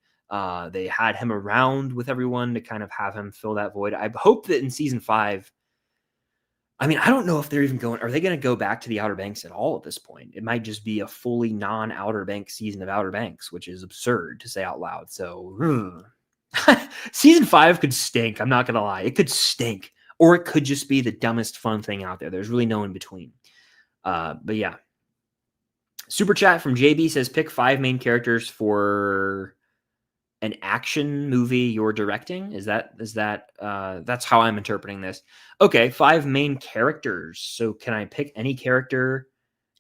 They had him around with everyone to kind of have him fill that void. I hope that in season 5, I mean, I don't know if they're even are they going to go back to the Outer Banks at all at this point? It might just be a fully non-Outer Banks season of Outer Banks, which is absurd to say out loud. So season 5 could stink. I'm not going to lie. It could stink, or it could just be the dumbest fun thing out there. There's really no in between. But yeah. Super chat from JB says, pick 5 main characters for an action movie you're directing. Is that that's how I'm interpreting this? Okay, 5 main characters. So can I pick any character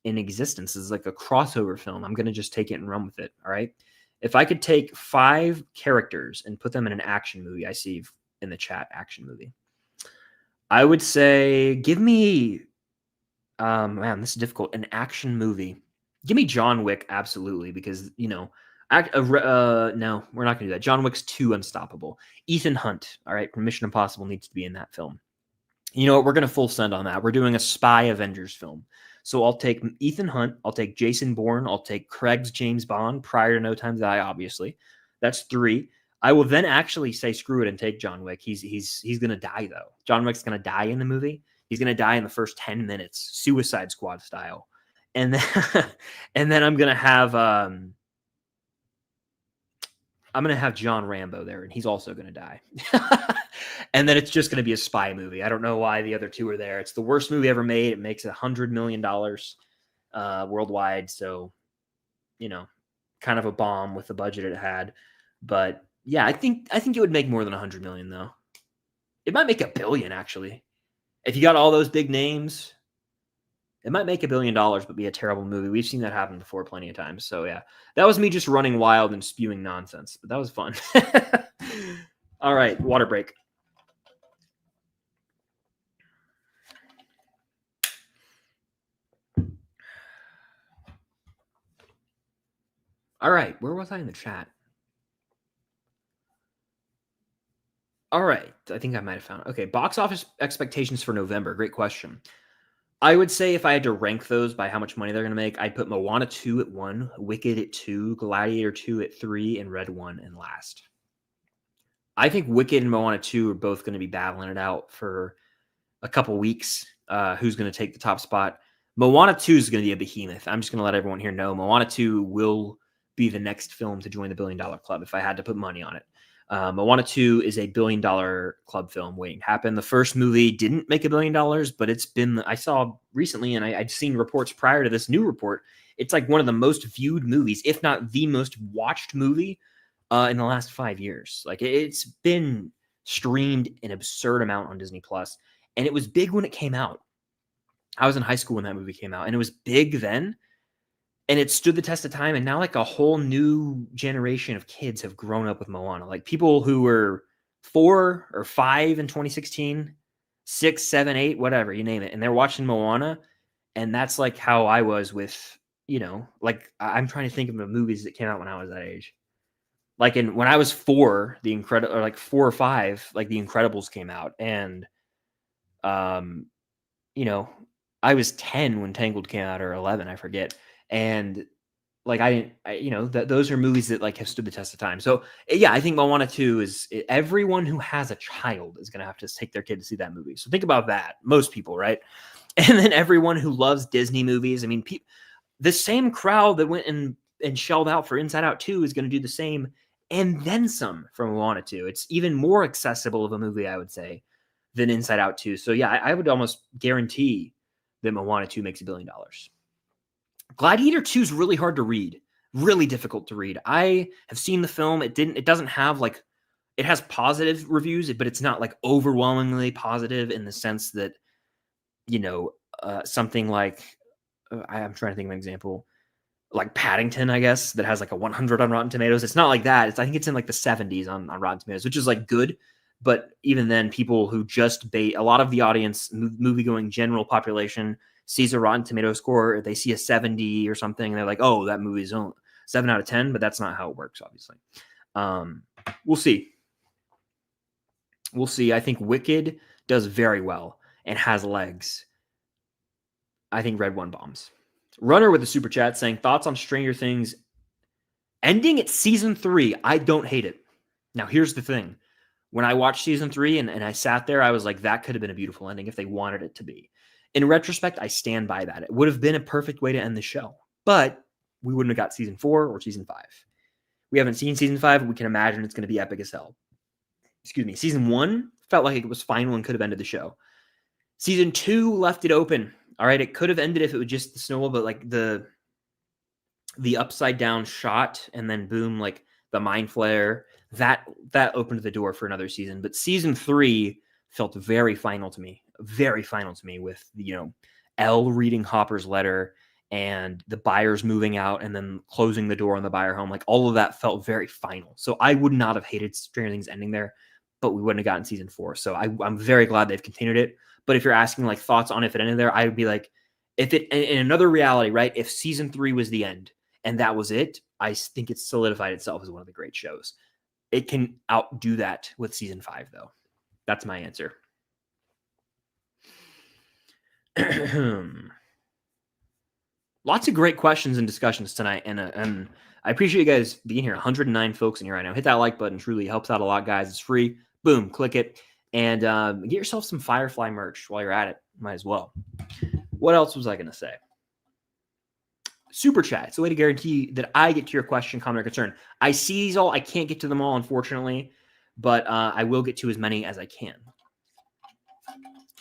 in existence? This is like a crossover film. I'm going to just take it and run with it. All right. If I could take 5 characters and put them in an action movie, I see in the chat action movie. I would say, give me, man, this is difficult. An action movie. Give me John Wick, absolutely, because, No, we're not going to do that. John Wick's 2 Unstoppable. Ethan Hunt, all right, from Mission Impossible needs to be in that film. You know what? We're going to full send on that. We're doing a spy Avengers film. So I'll take Ethan Hunt. I'll take Jason Bourne. I'll take Craig's James Bond prior to No Time to Die, obviously. That's 3. I will then actually say screw it and take John Wick. He's going to die, though. John Wick's going to die in the movie. He's going to die in the first 10 minutes, Suicide Squad style. And then, and then I'm going to have John Rambo there, and he's also going to die. And then it's just going to be a spy movie. I don't know why the other 2 are there. It's the worst movie ever made. It makes $100 million worldwide. So, you know, kind of a bomb with the budget it had. But yeah, I think it would make more than 100 million though. It might make $1 billion actually. If you got all those big names, it might make $1 billion, but be a terrible movie. We've seen that happen before plenty of times. So yeah, that was me just running wild and spewing nonsense, but that was fun. All right, water break. All right, where was I in the chat? All right, I think I might have found it. Okay, box office expectations for November. Great question. I would say if I had to rank those by how much money they're going to make, I'd put Moana 2 at 1, Wicked at 2, Gladiator 2 at 3, and Red 1 in last. I think Wicked and Moana 2 are both going to be battling it out for a couple weeks. Who's going to take the top spot? Moana 2 is going to be a behemoth. I'm just going to let everyone here know Moana 2 will be the next film to join the $1 billion club if I had to put money on it. Moana 2 is a $1 billion club film waiting to happen. The first movie didn't make $1 billion, but it's been, I saw recently, and I'd seen reports prior to this new report, it's like one of the most viewed movies, if not the most watched movie in the last 5 years. Like it's been streamed an absurd amount on Disney Plus, and it was big when it came out. I was in high school when that movie came out, and it was big then. And it stood the test of time, and now like a whole new generation of kids have grown up with Moana. Like people who were 4 or 5 in 2016, 6, 7, 8, whatever, you name it. And they're watching Moana, and that's like how I was with, you know, like I'm trying to think of the movies that came out when I was that age. Like when I was 4, or like 4 or 5, like The Incredibles came out, and you know, I was 10 when Tangled came out, or 11, I forget. And like those are movies that like have stood the test of time. So yeah, I think Moana 2 is everyone who has a child is going to have to take their kid to see that movie. So think about that. Most people, right? And then everyone who loves Disney movies. I mean, the same crowd that went and shelled out for Inside Out 2 is going to do the same and then some for Moana 2. It's even more accessible of a movie, I would say, than Inside Out 2. So yeah, I would almost guarantee that Moana 2 makes $1 billion. Gladiator 2 is really hard to read, really difficult to read. I have seen the film. It doesn't have like, it has positive reviews, but it's not like overwhelmingly positive in the sense that, you know, something like, I'm trying to think of an example, like Paddington, I guess, that has like a 100 on Rotten Tomatoes. It's not like that. I think it's in like the 70s on Rotten Tomatoes, which is like good. But even then, people who just a lot of the audience, movie-going general population, sees a Rotten Tomato score, they see a 70 or something, and they're like, oh, that movie's only 7 out of 10, but that's not how it works, obviously. We'll see. We'll see. I think Wicked does very well and has legs. I think Red 1 bombs. Runner with a super chat saying, thoughts on Stranger Things ending at season 3. I don't hate it. Now, here's the thing. When I watched season 3 and I sat there, I was like, that could have been a beautiful ending if they wanted it to be. In retrospect, I stand by that. It would have been a perfect way to end the show, but we wouldn't have got season 4 or season 5. We haven't seen season 5. But we can imagine it's going to be epic as hell. Excuse me. Season 1 felt like it was final and could have ended the show. Season 2 left it open. All right. It could have ended if it was just the snowball, but like the upside down shot and then boom, like the mind flare, that opened the door for another season. But season 3 felt very final to me with, you know, Elle reading Hopper's letter and the buyers moving out and then closing the door on the buyer home. Like all of that felt very final. So I would not have hated Stranger Things ending there, but we wouldn't have gotten season 4. So I'm very glad they've continued it. But if you're asking like thoughts on if it ended there, I would be like, if it in another reality, right? If season 3 was the end and that was it, I think it's solidified itself as one of the great shows. It can outdo that with season 5, though. That's my answer. Lots of great questions and discussions tonight, and I appreciate you guys being here. 109 folks in here right now. Hit that like button; truly helps out a lot, guys. It's free. Boom, click it, and get yourself some Firefly merch while you're at it. Might as well. What else was I going to say? Super chat. It's a way to guarantee that I get to your question, comment, or concern. I see these all. I can't get to them all, unfortunately, but I will get to as many as I can.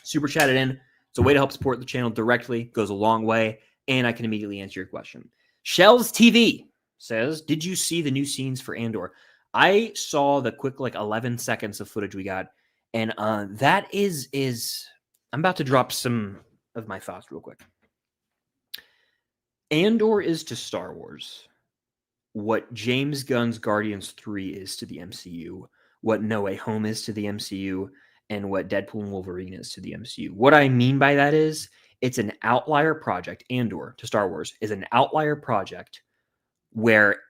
Super chat it in. It's a way to help support the channel directly. Goes a long way, and I can immediately answer your question. Shells TV says, did you see the new scenes for Andor? I saw the quick 11 seconds of footage we got, and that is I'm about to drop some of my thoughts real quick. Andor is to Star Wars what James Gunn's Guardians 3 is to the MCU, what No Way Home is to the MCU, and what Deadpool and Wolverine is to the MCU. What I mean by that is it's an outlier project. Andor to Star Wars is an outlier project where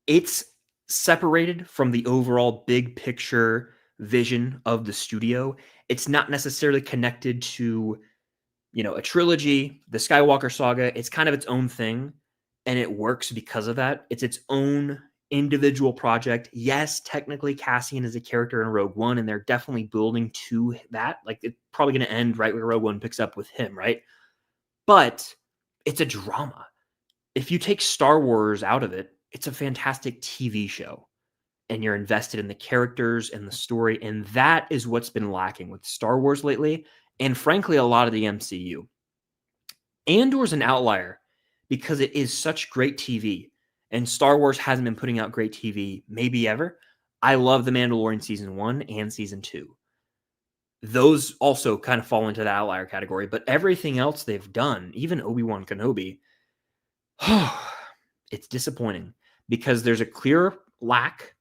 it's separated from the overall big picture vision of the studio. It's not necessarily connected to, a trilogy, the Skywalker saga. It's kind of its own thing, and it works because of that. It's its own individual project. Yes, technically Cassian is a character in Rogue One, and they're definitely building to that. It's probably going to end right where Rogue One picks up with him, right? But it's a drama. If you take Star Wars out of it, it's a fantastic TV show, and you're invested in the characters and the story, and that is what's been lacking with Star Wars lately, and frankly, a lot of the MCU. Andor's an outlier because it is such great TV, and Star Wars hasn't been putting out great TV maybe ever. I love The Mandalorian Season 1 and Season 2. Those also kind of fall into the outlier category, but everything else they've done, even Obi-Wan Kenobi, it's disappointing because there's a clear lack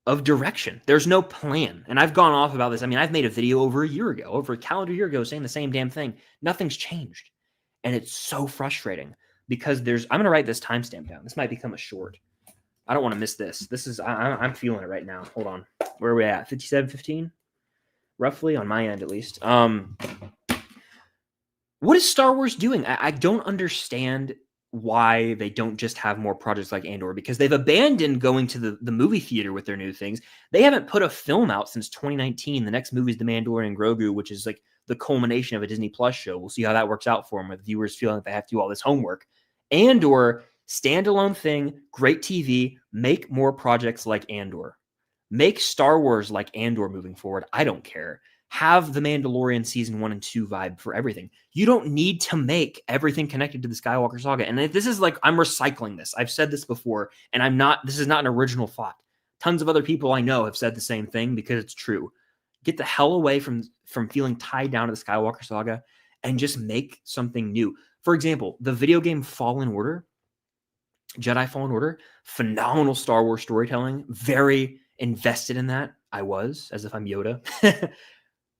of direction. There's no plan. And I've gone off about this. I mean, I've made a video over a calendar year ago, saying the same damn thing. Nothing's changed. And it's so frustrating because I'm going to write this timestamp down. This might become a short. I don't want to miss this. I'm feeling it right now. Hold on. Where are we at? 57:15? Roughly, on my end at least. What is Star Wars doing? I don't understand why they don't just have more projects like Andor, because they've abandoned going to the movie theater with their new things. They haven't put a film out since 2019. The next movie is The Mandalorian Grogu, which is the culmination of a Disney Plus show. We'll see how that works out for them, with viewers feeling like they have to do all this homework. Andor, standalone thing, great TV, make more projects like Andor. Make Star Wars like Andor moving forward. I don't care. Have the Mandalorian Season 1 and 2 vibe for everything. You don't need to make everything connected to the Skywalker saga. And this is I'm recycling this. I've said this before, and this is not an original thought. Tons of other people I know have said the same thing because it's true. Get the hell away from feeling tied down to the Skywalker saga and just make something new. For example, the video game Jedi Fallen Order, phenomenal Star Wars storytelling, very invested in that. I was, as if I'm Yoda.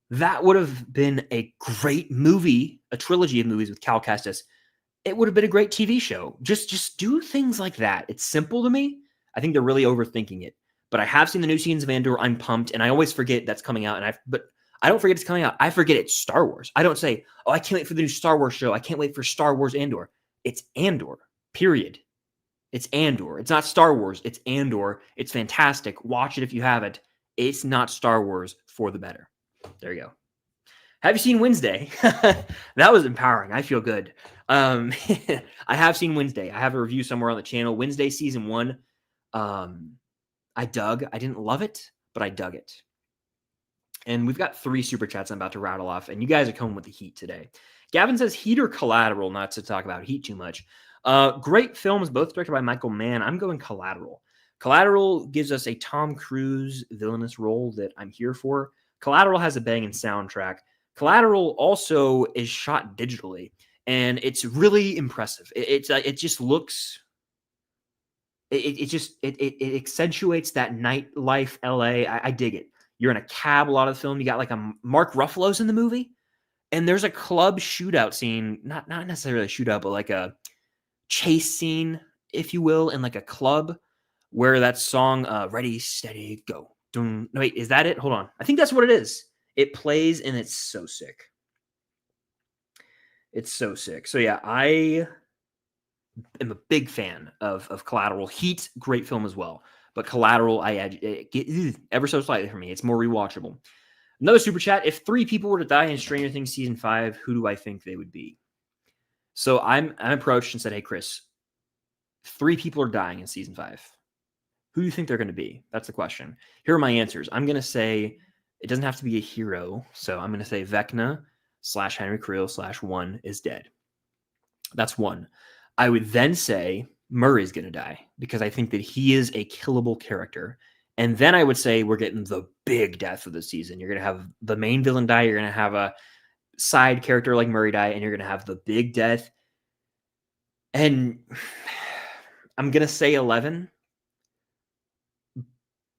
That would have been a great movie, a trilogy of movies with Cal Kestis. It would have been a great TV show. Just do things like that. It's simple to me. I think they're really overthinking it. But I have seen the new scenes of Andor. I'm pumped, and I always forget that's coming out. But I don't forget it's coming out. I forget it's Star Wars. I don't say, "Oh, I can't wait for the new Star Wars show. I can't wait for Star Wars Andor." It's Andor. Period. It's Andor. It's not Star Wars. It's Andor. It's fantastic. Watch it if you haven't. It's not Star Wars for the better. There you go. Have you seen Wednesday? That was empowering. I feel good. I have seen Wednesday. I have a review somewhere on the channel. Wednesday Season 1. I dug. I didn't love it, but I dug it. And we've got 3 super chats I'm about to rattle off, and you guys are coming with the heat today. Gavin says Heat or Collateral, not to talk about Heat too much. Great films, both directed by Michael Mann. I'm going Collateral. Collateral gives us a Tom Cruise villainous role that I'm here for. Collateral has a banging soundtrack. Collateral also is shot digitally, and it's really impressive. It just looks. It accentuates that nightlife LA. I dig it. You're in a cab a lot of the film. You got a Mark Ruffalo's in the movie, and there's a club shootout scene. Not necessarily a shootout, but a chase scene if you will, in like a club where that song, Ready, Steady, Go. No, wait, is that it? Hold on. I think that's what it is. It plays and it's so sick. It's so sick. So yeah, I am a big fan of Collateral. Heat, great film as well. But Collateral, I get ever so slightly for me. It's more rewatchable. Another super chat. If 3 people were to die in Stranger Things season 5, who do I think they would be? So I'm approached and said, hey, Chris, 3 people are dying in season 5. Who do you think they're going to be? That's the question. Here are my answers. I'm going to say it doesn't have to be a hero. So I'm going to say Vecna / Henry Creel / 1 is dead. That's 1. I would then say Murray's going to die because I think that he is a killable character. And then I would say we're getting the big death of the season. You're going to have the main villain die. You're going to have a side character like Murray die, and you're going to have the big death. And I'm going to say 11.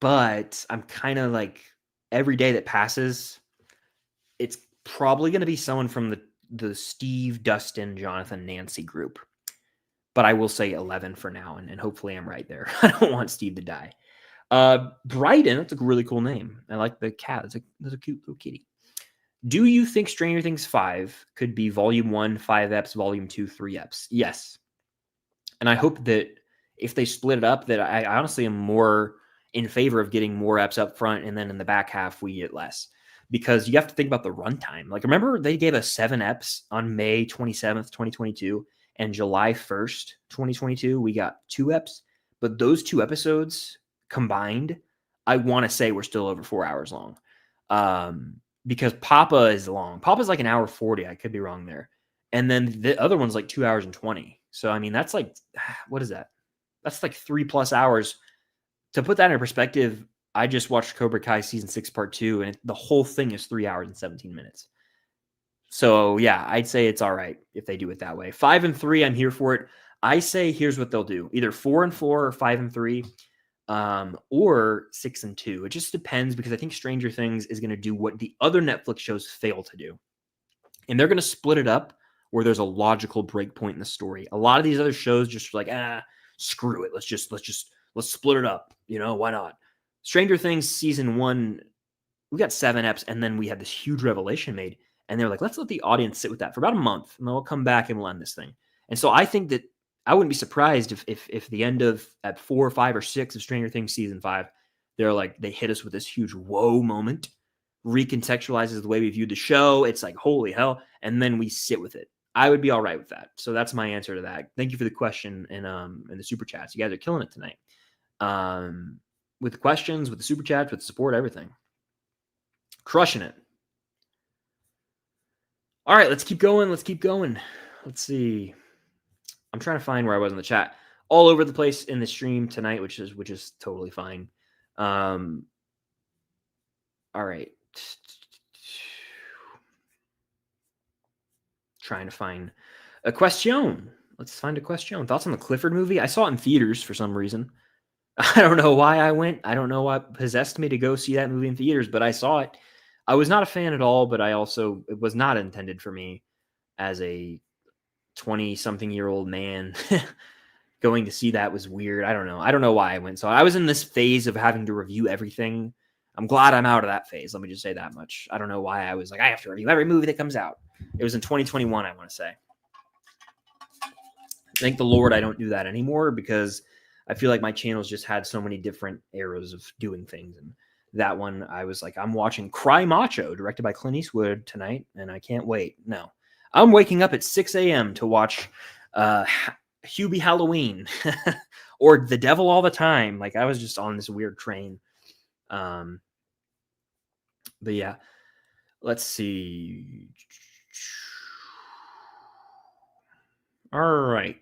But I'm kind of like, every day that passes, it's probably going to be someone from the Steve, Dustin, Jonathan, Nancy group. But I will say 11 for now, and hopefully I'm right there. I don't want Steve to die. Bryden, that's a really cool name. I like the cat. That's a cute little kitty. Do you think Stranger Things 5 could be Volume 1, 5 eps, Volume 2, 3 eps? Yes. And I hope that if they split it up, that I honestly am more in favor of getting more eps up front, and then in the back half we get less, because you have to think about the runtime. Like, remember they gave us 7 eps on May 27th, 2022, and July 1st, 2022, we got 2 eps. But those 2 episodes combined, I want to say we're still over 4 hours long. Because Papa is long. Papa's like 1 hour 40. I could be wrong there. And then the other one's like 2 hours and 20. So, I mean, that's like, what is that? That's like 3+ hours. To put that in perspective, I just watched Cobra Kai season 6, part 2, and the whole thing is 3 hours and 17 minutes. So yeah, I'd say it's all right if they do it that way. 5 and 3, I'm here for it. I say here's what they'll do: either 4 and 4 or 5 and 3, or 6 and 2. It just depends, because I think Stranger Things is going to do what the other Netflix shows fail to do, and they're going to split it up where there's a logical break point in the story. A lot of these other shows just like, screw it, let's split it up. You know, why not? Stranger Things season 1, we got 7 eps, and then we had this huge revelation made, and they're like, let's let the audience sit with that for about a month, and then we'll come back and we'll end this thing. And so I think that I wouldn't be surprised if the end of at 4 or 5 or 6 of Stranger Things season 5, they're like, they hit us with this huge whoa moment, recontextualizes the way we viewed the show. It's like, holy hell, and then we sit with it. I would be all right with that. So that's my answer to that. Thank you for the question and the super chats. You guys are killing it tonight. With the questions, with the super chats, with the support, everything. Crushing it. All right, let's keep going. Let's see. I'm trying to find where I was in the chat. All over the place in the stream tonight, which is totally fine. All right. Trying to find a question. Let's find a question. Thoughts on the Clifford movie? I saw it in theaters for some reason. I don't know why I went. I don't know what possessed me to go see that movie in theaters, but I saw it. I was not a fan at all, but it was not intended for me as a 20-something-year-old man. Going to see that was weird. I don't know. I don't know why I went. So I was in this phase of having to review everything. I'm glad I'm out of that phase. Let me just say that much. I don't know why I was like, I have to review every movie that comes out. It was in 2021, I want to say. Thank the Lord I don't do that anymore, because I feel like my channel's just had so many different eras of doing things. And that one, I was like, I'm watching Cry Macho, directed by Clint Eastwood tonight, and I can't wait. No. I'm waking up at 6 a.m. to watch Hubie Halloween or The Devil All the Time. Like, I was just on this weird train. But yeah, let's see. All right.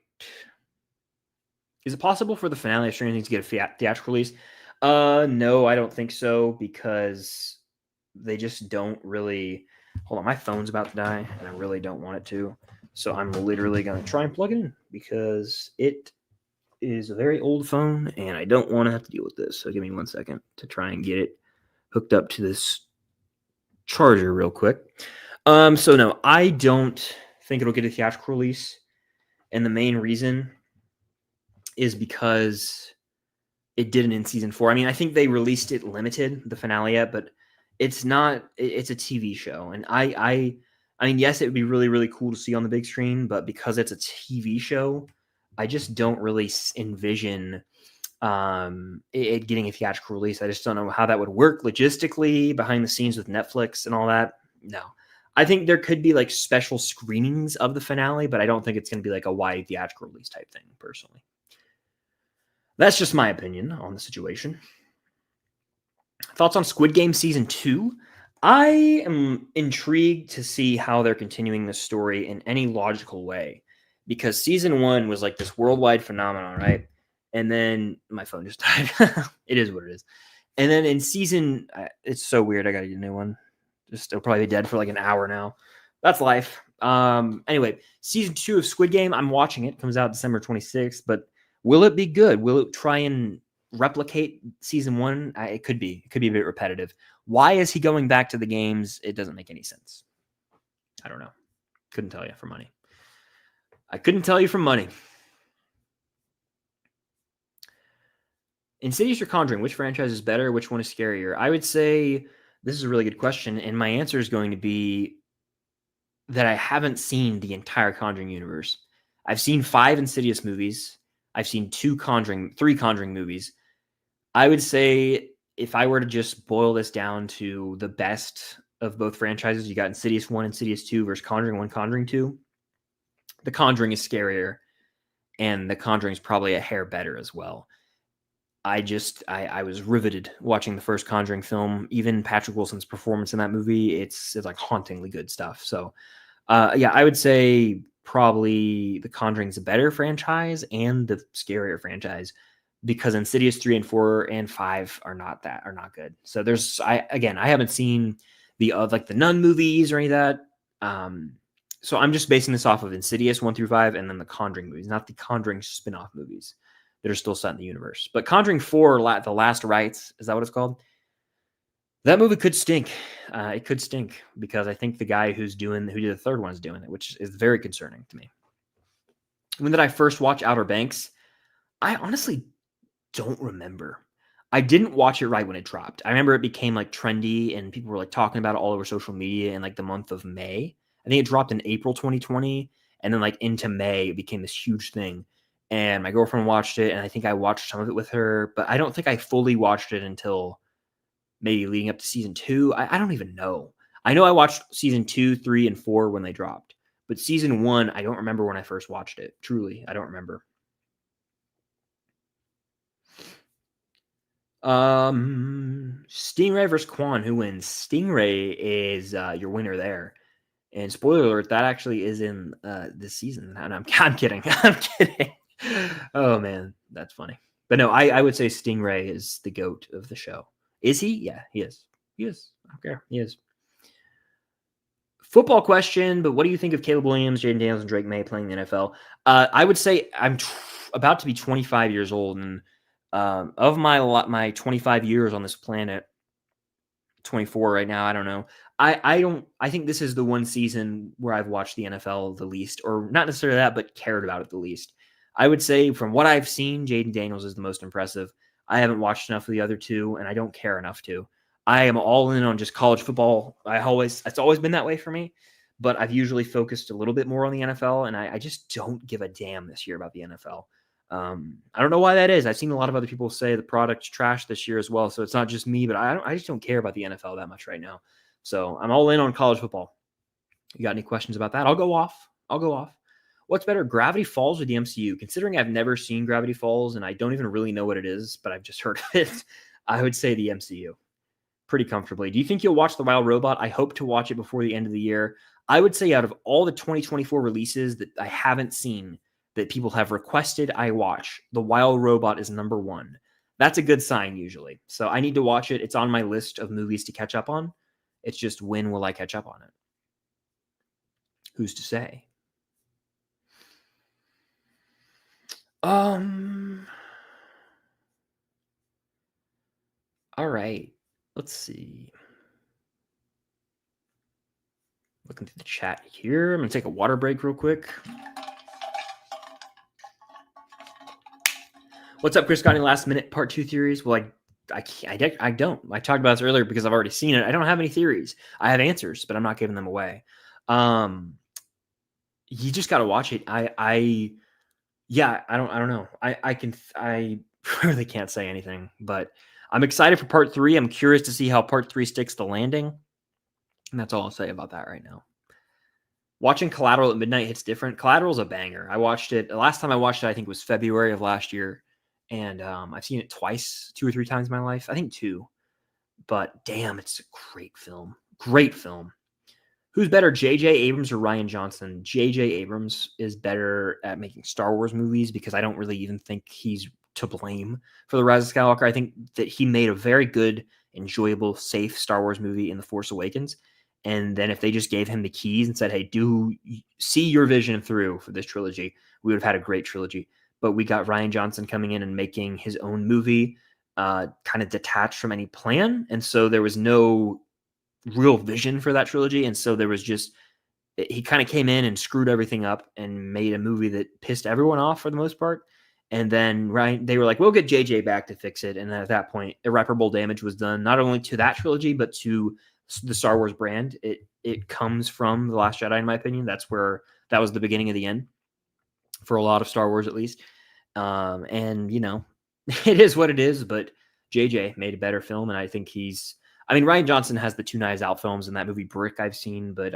Is it possible for the finale of Stranger Things to get a theatrical release? No, I don't think so, because they just don't really. Hold on, my phone's about to die, and I really don't want it to. So I'm literally going to try and plug it in, because it is a very old phone, and I don't want to have to deal with this. So give me 1 second to try and get it hooked up to this charger real quick. So no, I don't think it'll get a theatrical release, and the main reason is because it didn't in season 4. I mean, I think they released it limited, the finale yet, but it's not. It's a TV show, and I mean, yes, it would be really, really cool to see on the big screen, but because it's a TV show, I just don't really envision it getting a theatrical release. I just don't know how that would work logistically behind the scenes with Netflix and all that. No, I think there could be like special screenings of the finale, but I don't think it's going to be like a wide theatrical release type thing, personally. That's just my opinion on the situation. Thoughts on Squid Game Season 2? I am intrigued to see how they're continuing this story in any logical way, because Season 1 was like this worldwide phenomenon, right? And then my phone just died. It is what it is. And then in Season, it's so weird. I got to get a new one. Just it'll probably be dead for like an hour now. That's life. Anyway, Season 2 of Squid Game, I'm watching it. Comes out December 26th, but will it be good? Will it try and replicate Season 1? It could be. It could be a bit repetitive. Why is he going back to the games? It doesn't make any sense. I don't know. Couldn't tell you for money. I couldn't tell you for money. Insidious or Conjuring, which franchise is better? Which one is scarier? I would say this is a really good question, and my answer is going to be that I haven't seen the entire Conjuring universe. I've seen 5 Insidious movies. I've seen 3 Conjuring movies. I would say if I were to just boil this down to the best of both franchises, you got Insidious 1, Insidious 2 versus Conjuring 1, Conjuring 2. The Conjuring is scarier, and the Conjuring is probably a hair better as well. I was riveted watching the first Conjuring film. Even Patrick Wilson's performance in that movie, it's like hauntingly good stuff. So, yeah, I would say probably the Conjuring's a better franchise and the scarier franchise, because Insidious 3 and 4 and 5 are not good. So I haven't seen the like the Nun movies or any of that. So I'm just basing this off of Insidious 1 through 5 and then the Conjuring movies, not the Conjuring spin-off movies that are still set in the universe. But Conjuring 4, The Last Rites, is that what it's called? That movie could stink. It could stink, because I think the guy who did the third one is doing it, which is very concerning to me. When did I first watch Outer Banks? I honestly don't remember. I didn't watch it right when it dropped. I remember it became like trendy and people were like talking about it all over social media in like the month of May. I think it dropped in April 2020, and then like into May it became this huge thing. And my girlfriend watched it, and I think I watched some of it with her, but I don't think I fully watched it until maybe leading up to season 2. I don't even know. I know I watched season 2, 3, and 4 when they dropped, but season 1, I don't remember when I first watched it. Truly, I don't remember. Stingray versus Quan, who wins? Stingray is your winner there. And spoiler alert, that actually is in this season. And I'm kidding. I'm kidding. Oh man, that's funny. But no, I would say Stingray is the GOAT of the show. Is he? Yeah, he is. He is. I don't care. He is. Football question, but what do you think of Caleb Williams, Jaden Daniels, and Drake May playing the NFL? I would say I'm about to be 25 years old, and of my 25 years on this planet, 24 right now, I don't know. I think this is the one season where I've watched the NFL the least, or not necessarily that, but cared about it the least. I would say from what I've seen, Jaden Daniels is the most impressive. I haven't watched enough of the other two, and I don't care enough to. I am all in on just college football. It's always been that way for me, but I've usually focused a little bit more on the NFL, and I just don't give a damn this year about the NFL. I don't know why that is. I've seen a lot of other people say the product's trash this year as well, so it's not just me, but I just don't care about the NFL that much right now. So I'm all in on college football. You got any questions about that? I'll go off. What's better, Gravity Falls or the MCU? Considering I've never seen Gravity Falls and I don't even really know what it is, but I've just heard of it, I would say the MCU pretty comfortably. Do you think you'll watch The Wild Robot? I hope to watch it before the end of the year. I would say out of all the 2024 releases that I haven't seen that people have requested I watch, The Wild Robot is number 1. That's a good sign usually. So I need to watch it. It's on my list of movies to catch up on. It's just, when will I catch up on it? Who's to say? All right. Let's see. Looking through the chat here. I'm going to take a water break real quick. What's up, Chris? Got any last minute part 2 theories? Well, I don't. I talked about this earlier because I've already seen it. I don't have any theories. I have answers, but I'm not giving them away. You just got to watch it. I don't know. I really can't say anything, but I'm excited for part 3. I'm curious to see how part 3 sticks the landing. And that's all I'll say about that right now. Watching Collateral at midnight hits different. Collateral's a banger. I watched it. The last time I watched it, I think, was February of last year. And I've seen it twice, 2 or 3 times in my life. I think 2. But damn, it's a great film. Great film. Who's better, J.J. Abrams or Rian Johnson? J.J. Abrams is better at making Star Wars movies because I don't really even think he's to blame for The Rise of Skywalker. I think that he made a very good, enjoyable, safe Star Wars movie in The Force Awakens. And then if they just gave him the keys and said, hey, do see your vision through for this trilogy, we would have had a great trilogy. But we got Rian Johnson coming in and making his own movie, kind of detached from any plan. And so there was no real vision for that trilogy. And so there was just, he kind of came in and screwed everything up and made a movie that pissed everyone off for the most part. And then they were like, we'll get JJ back to fix it. And at that point, irreparable damage was done, not only to that trilogy, but to the Star Wars brand. It comes from The Last Jedi, in my opinion. That was the beginning of the end for a lot of Star Wars, at least. And it is what it is, but JJ made a better film. And I think Rian Johnson has the 2 Knives Out films and that movie Brick I've seen, but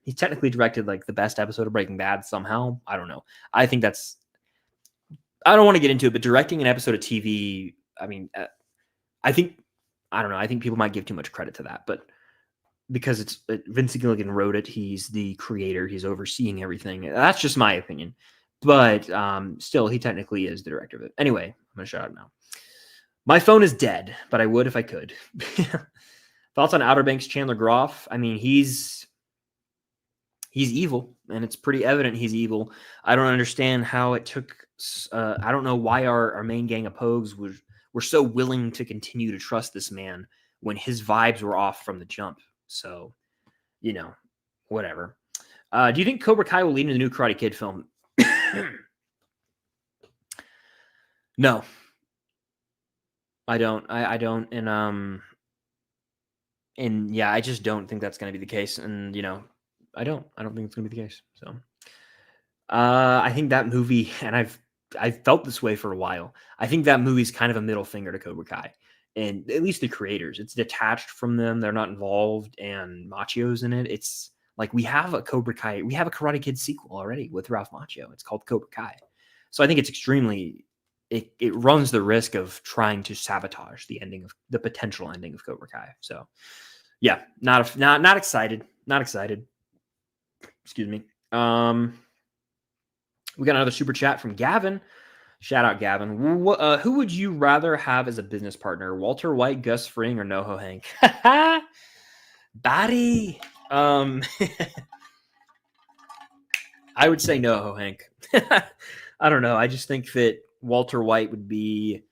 he technically directed like the best episode of Breaking Bad somehow. I don't know. I don't want to get into it, but directing an episode of TV, I think people might give too much credit to that, but because Vince Gilligan wrote it, he's the creator, he's overseeing everything. That's just my opinion, but still, he technically is the director of it. Anyway, I'm gonna shut up now. My phone is dead, but I would if I could. Thoughts on Outer Banks Chandler Groff? I mean, he's evil, and it's pretty evident he's evil. I don't understand how it took. I don't know why our main gang of Pogues were so willing to continue to trust this man when his vibes were off from the jump. So, whatever. Do you think Cobra Kai will lead into the new Karate Kid film? No, I don't. I don't. And yeah, I just don't think that's going to be the case. And I don't think it's going to be the case. So, I think that movie, and I've felt this way for a while. I think that movie's kind of a middle finger to Cobra Kai, and at least the creators. It's detached from them; they're not involved, and Macchio's in it. It's like we have a Cobra Kai, we have a Karate Kid sequel already with Ralph Macchio. It's called Cobra Kai. So I think it's extremely. It runs the risk of trying to sabotage the potential ending of Cobra Kai. So, yeah, not excited. Not excited. Excuse me. We got another super chat from Gavin. Shout out, Gavin. Who would you rather have as a business partner? Walter White, Gus Fring, or NoHo Hank? Batty. I would say NoHo Hank. I don't know. I just think that Walter White would be.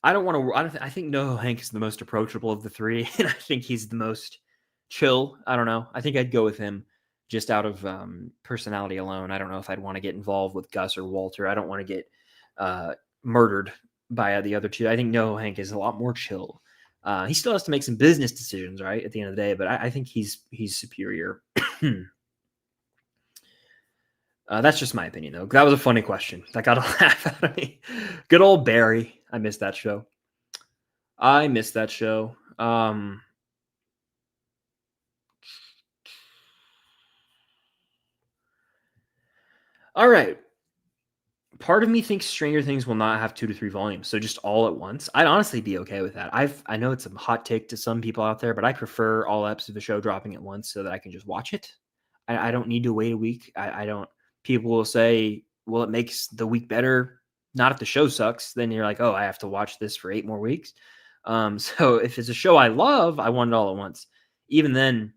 I think NoHo Hank is the most approachable of the 3, and I think he's the most chill. I don't know. I think I'd go with him. Just out of personality alone. I don't know if I'd want to get involved with Gus or Walter. I don't want to get murdered by the other 2. I think NoHo Hank is a lot more chill. He still has to make some business decisions, right, at the end of the day, but I think he's superior. That's just my opinion, though. That was a funny question. That got a laugh out of me. Good old Barry. I missed that show. All right. Part of me thinks Stranger Things will not have 2 to 3 volumes, so just all at once. I'd honestly be okay with that. I know it's a hot take to some people out there, but I prefer all episodes of the show dropping at once so that I can just watch it. I don't need to wait a week. I don't. People will say, well, it makes the week better. Not if the show sucks. Then you're like, oh, I have to watch this for 8 more weeks. So if it's a show I love, I want it all at once. Even then,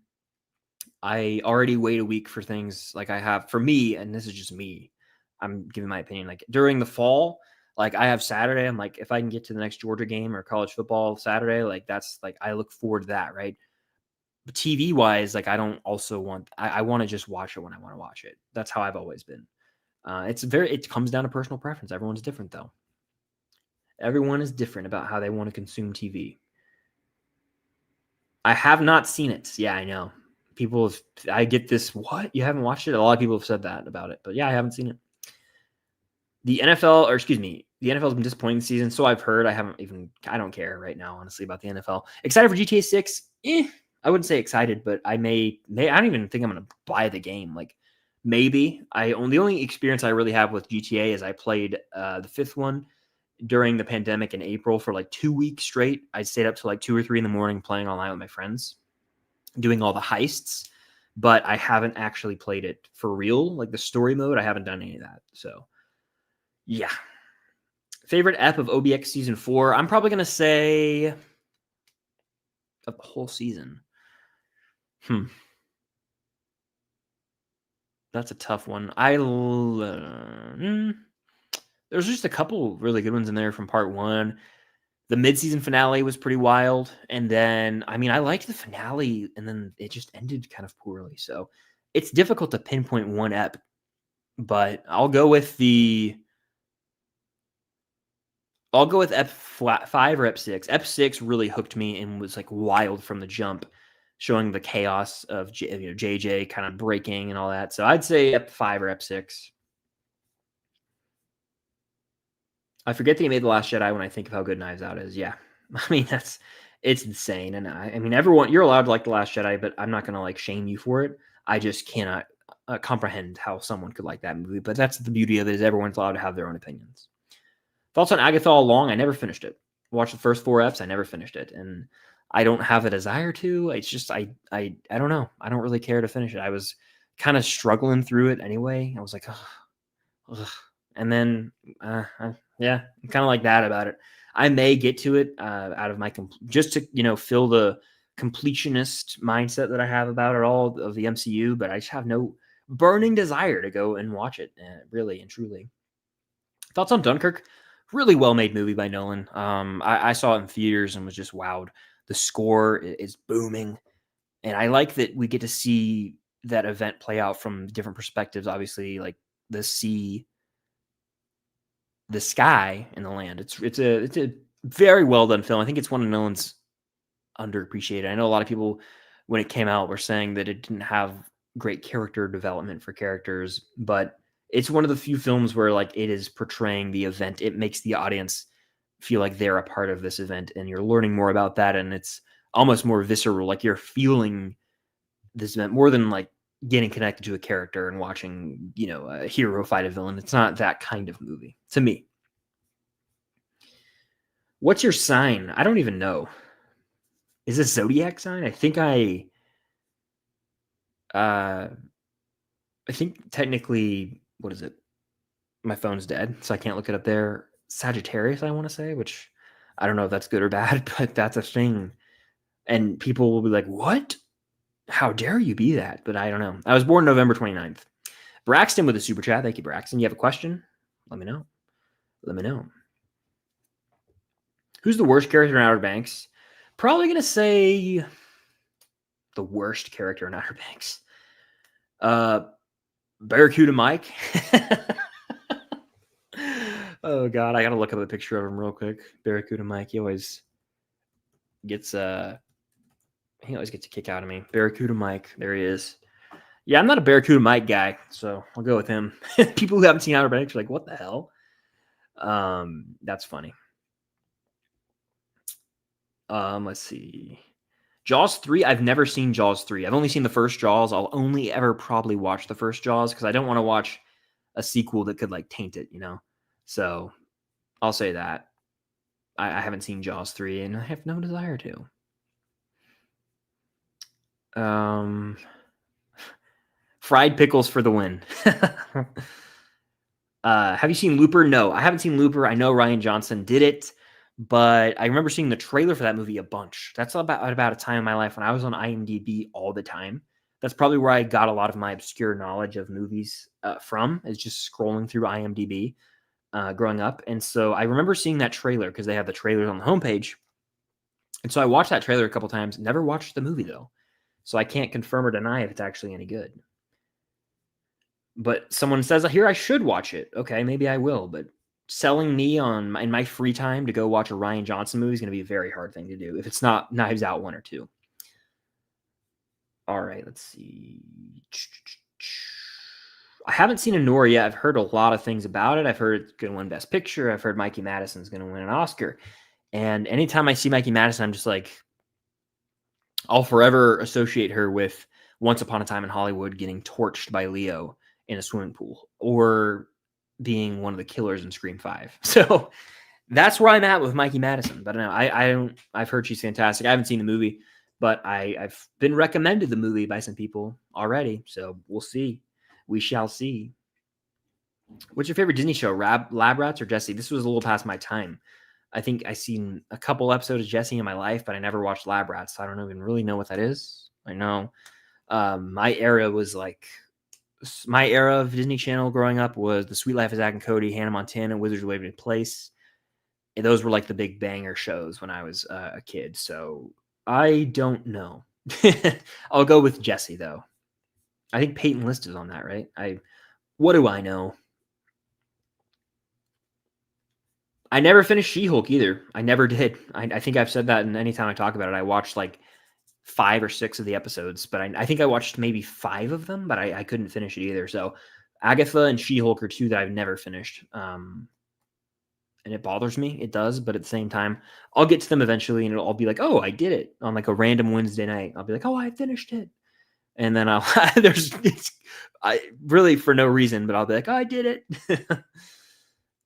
I already wait a week for things like I have for me, and this is just me. I'm giving my opinion. Like during the fall, like I have Saturday. I'm like, if I can get to the next Georgia game or college football Saturday, like that's like I look forward to that, right? But TV wise, like I don't also want. I want to just watch it when I want to watch it. That's how I've always been. It comes down to personal preference. Everyone's different though. Everyone is different about how they want to consume TV. I have not seen it. Yeah, I know. I get this, what? You haven't watched it? A lot of people have said that about it. But yeah, I haven't seen it. The NFL has been disappointing this season. So I've heard. I don't care right now, honestly, about the NFL. Excited for GTA 6? I wouldn't say excited, but I don't even think I'm going to buy the game. Like, maybe. The only experience I really have with GTA is I played the 5th one during the pandemic in April for like 2 weeks straight. I stayed up till like 2 or 3 in the morning playing online with my friends, doing all the heists, but I haven't actually played it for real. Like the story mode, I haven't done any of that. So yeah. Favorite ep of OBX season 4? I'm probably going to say of the whole season. That's a tough one. There's just a couple really good ones in there from part 1. The mid-season finale was pretty wild. And then, I liked the finale, and then it just ended kind of poorly. So it's difficult to pinpoint one ep, but I'll go with ep 5 or ep 6. Ep 6 really hooked me and was like wild from the jump, showing the chaos of JJ kind of breaking and all that. So I'd say ep 5 or ep 6. I forget that he made The Last Jedi when I think of how good Knives Out is. Yeah. It's insane. And everyone, you're allowed to like The Last Jedi, but I'm not going to like shame you for it. I just cannot comprehend how someone could like that movie. But that's the beauty of it, is everyone's allowed to have their own opinions. Thoughts on Agatha All Along? I never finished it. Watched the first 4 eps. I never finished it. And I don't have a desire to. It's just, I don't know. I don't really care to finish it. I was kind of struggling through it anyway. I was like, ugh. And then, yeah, I'm kind of like that about it. I may get to it out of my just to fill the completionist mindset that I have about it all of the MCU, but I just have no burning desire to go and watch it, really and truly. Thoughts on Dunkirk? Really well made movie by Nolan. I saw it in theaters and was just wowed. The score is booming, and I like that we get to see that event play out from different perspectives. Obviously, like the sea, the sky, and the land. It's a very well done film. I think it's one of Nolan's underappreciated. I know a lot of people, when it came out, were saying that it didn't have great character development for characters, but it's one of the few films where like it is portraying the event. It makes the audience feel like they're a part of this event, and you're learning more about that, and it's almost more visceral. Like you're feeling this event more than like getting connected to a character and watching, a hero fight a villain. It's not that kind of movie to me. What's your sign? I don't even know. Is this zodiac sign? I think technically, what is it? My phone's dead, so I can't look it up there. Sagittarius, I want to say, which I don't know if that's good or bad, but that's a thing. And people will be like, what? How dare you be that? But I don't know. I was born November 29th. Braxton with a super chat. Thank you, Braxton. You have a question? Let me know. Who's the worst character in Outer Banks? Probably going to say the worst character in Outer Banks. Barracuda Mike. Oh, God. I got to look up a picture of him real quick. Barracuda Mike. He always gets a kick out of me. Barracuda Mike. There he is. Yeah, I'm not a Barracuda Mike guy, so I'll go with him. People who haven't seen Outer Banks are like, what the hell? That's funny. Let's see. Jaws 3. I've never seen Jaws 3. I've only seen the first Jaws. I'll only ever probably watch the first Jaws because I don't want to watch a sequel that could like taint it, So I'll say that. I haven't seen Jaws 3 and I have no desire to. Fried pickles for the win. Have you seen Looper? No, I haven't seen Looper. I know Rian Johnson did it, but I remember seeing the trailer for that movie a bunch. That's about a time in my life when I was on IMDb all the time. That's probably where I got a lot of my obscure knowledge of movies from, is just scrolling through IMDb growing up. And so I remember seeing that trailer because they have the trailers on the homepage. And so I watched that trailer a couple times, never watched the movie though. So I can't confirm or deny if it's actually any good. But someone says, here, I should watch it. Okay, maybe I will, but selling me on in my free time to go watch a Ryan Johnson movie is going to be a very hard thing to do if it's not Knives Out 1 or 2. All right, let's see. I haven't seen Andor yet. I've heard a lot of things about it. I've heard it's going to win Best Picture. I've heard Mikey Madison's going to win an Oscar. And anytime I see Mikey Madison, I'm just like, I'll forever associate her with Once Upon a Time in Hollywood getting torched by Leo in a swimming pool or being one of the killers in Scream 5. So that's where I'm at with Mikey Madison. But no, I don't. I've heard she's fantastic. I haven't seen the movie, but I've been recommended the movie by some people already. So we'll see. We shall see. What's your favorite Disney show? Lab Rats or Jessie? This was a little past my time. I think I seen a couple episodes of Jessie in my life, but I never watched Lab Rats, so I don't even really know what that is. I know my era of Disney Channel growing up was The Sweet Life of Zack and Cody, Hannah Montana, Wizards of Waverly Place. And those were like the big banger shows when I was a kid. So I don't know. I'll go with Jessie though. I think Peyton List is on that, right? What do I know? I never finished She-Hulk either. I never did. I think I've said that, and anytime I talk about it, I watched like 5 or 6 of the episodes, but I think I watched maybe 5 of them, but I couldn't finish it either. So Agatha and She-Hulk are 2 that I've never finished. And it bothers me. It does, but at the same time, I'll get to them eventually, and I'll be like, oh, I did it on like a random Wednesday night. I'll be like, oh, I finished it. And then really for no reason, but I'll be like, oh, I did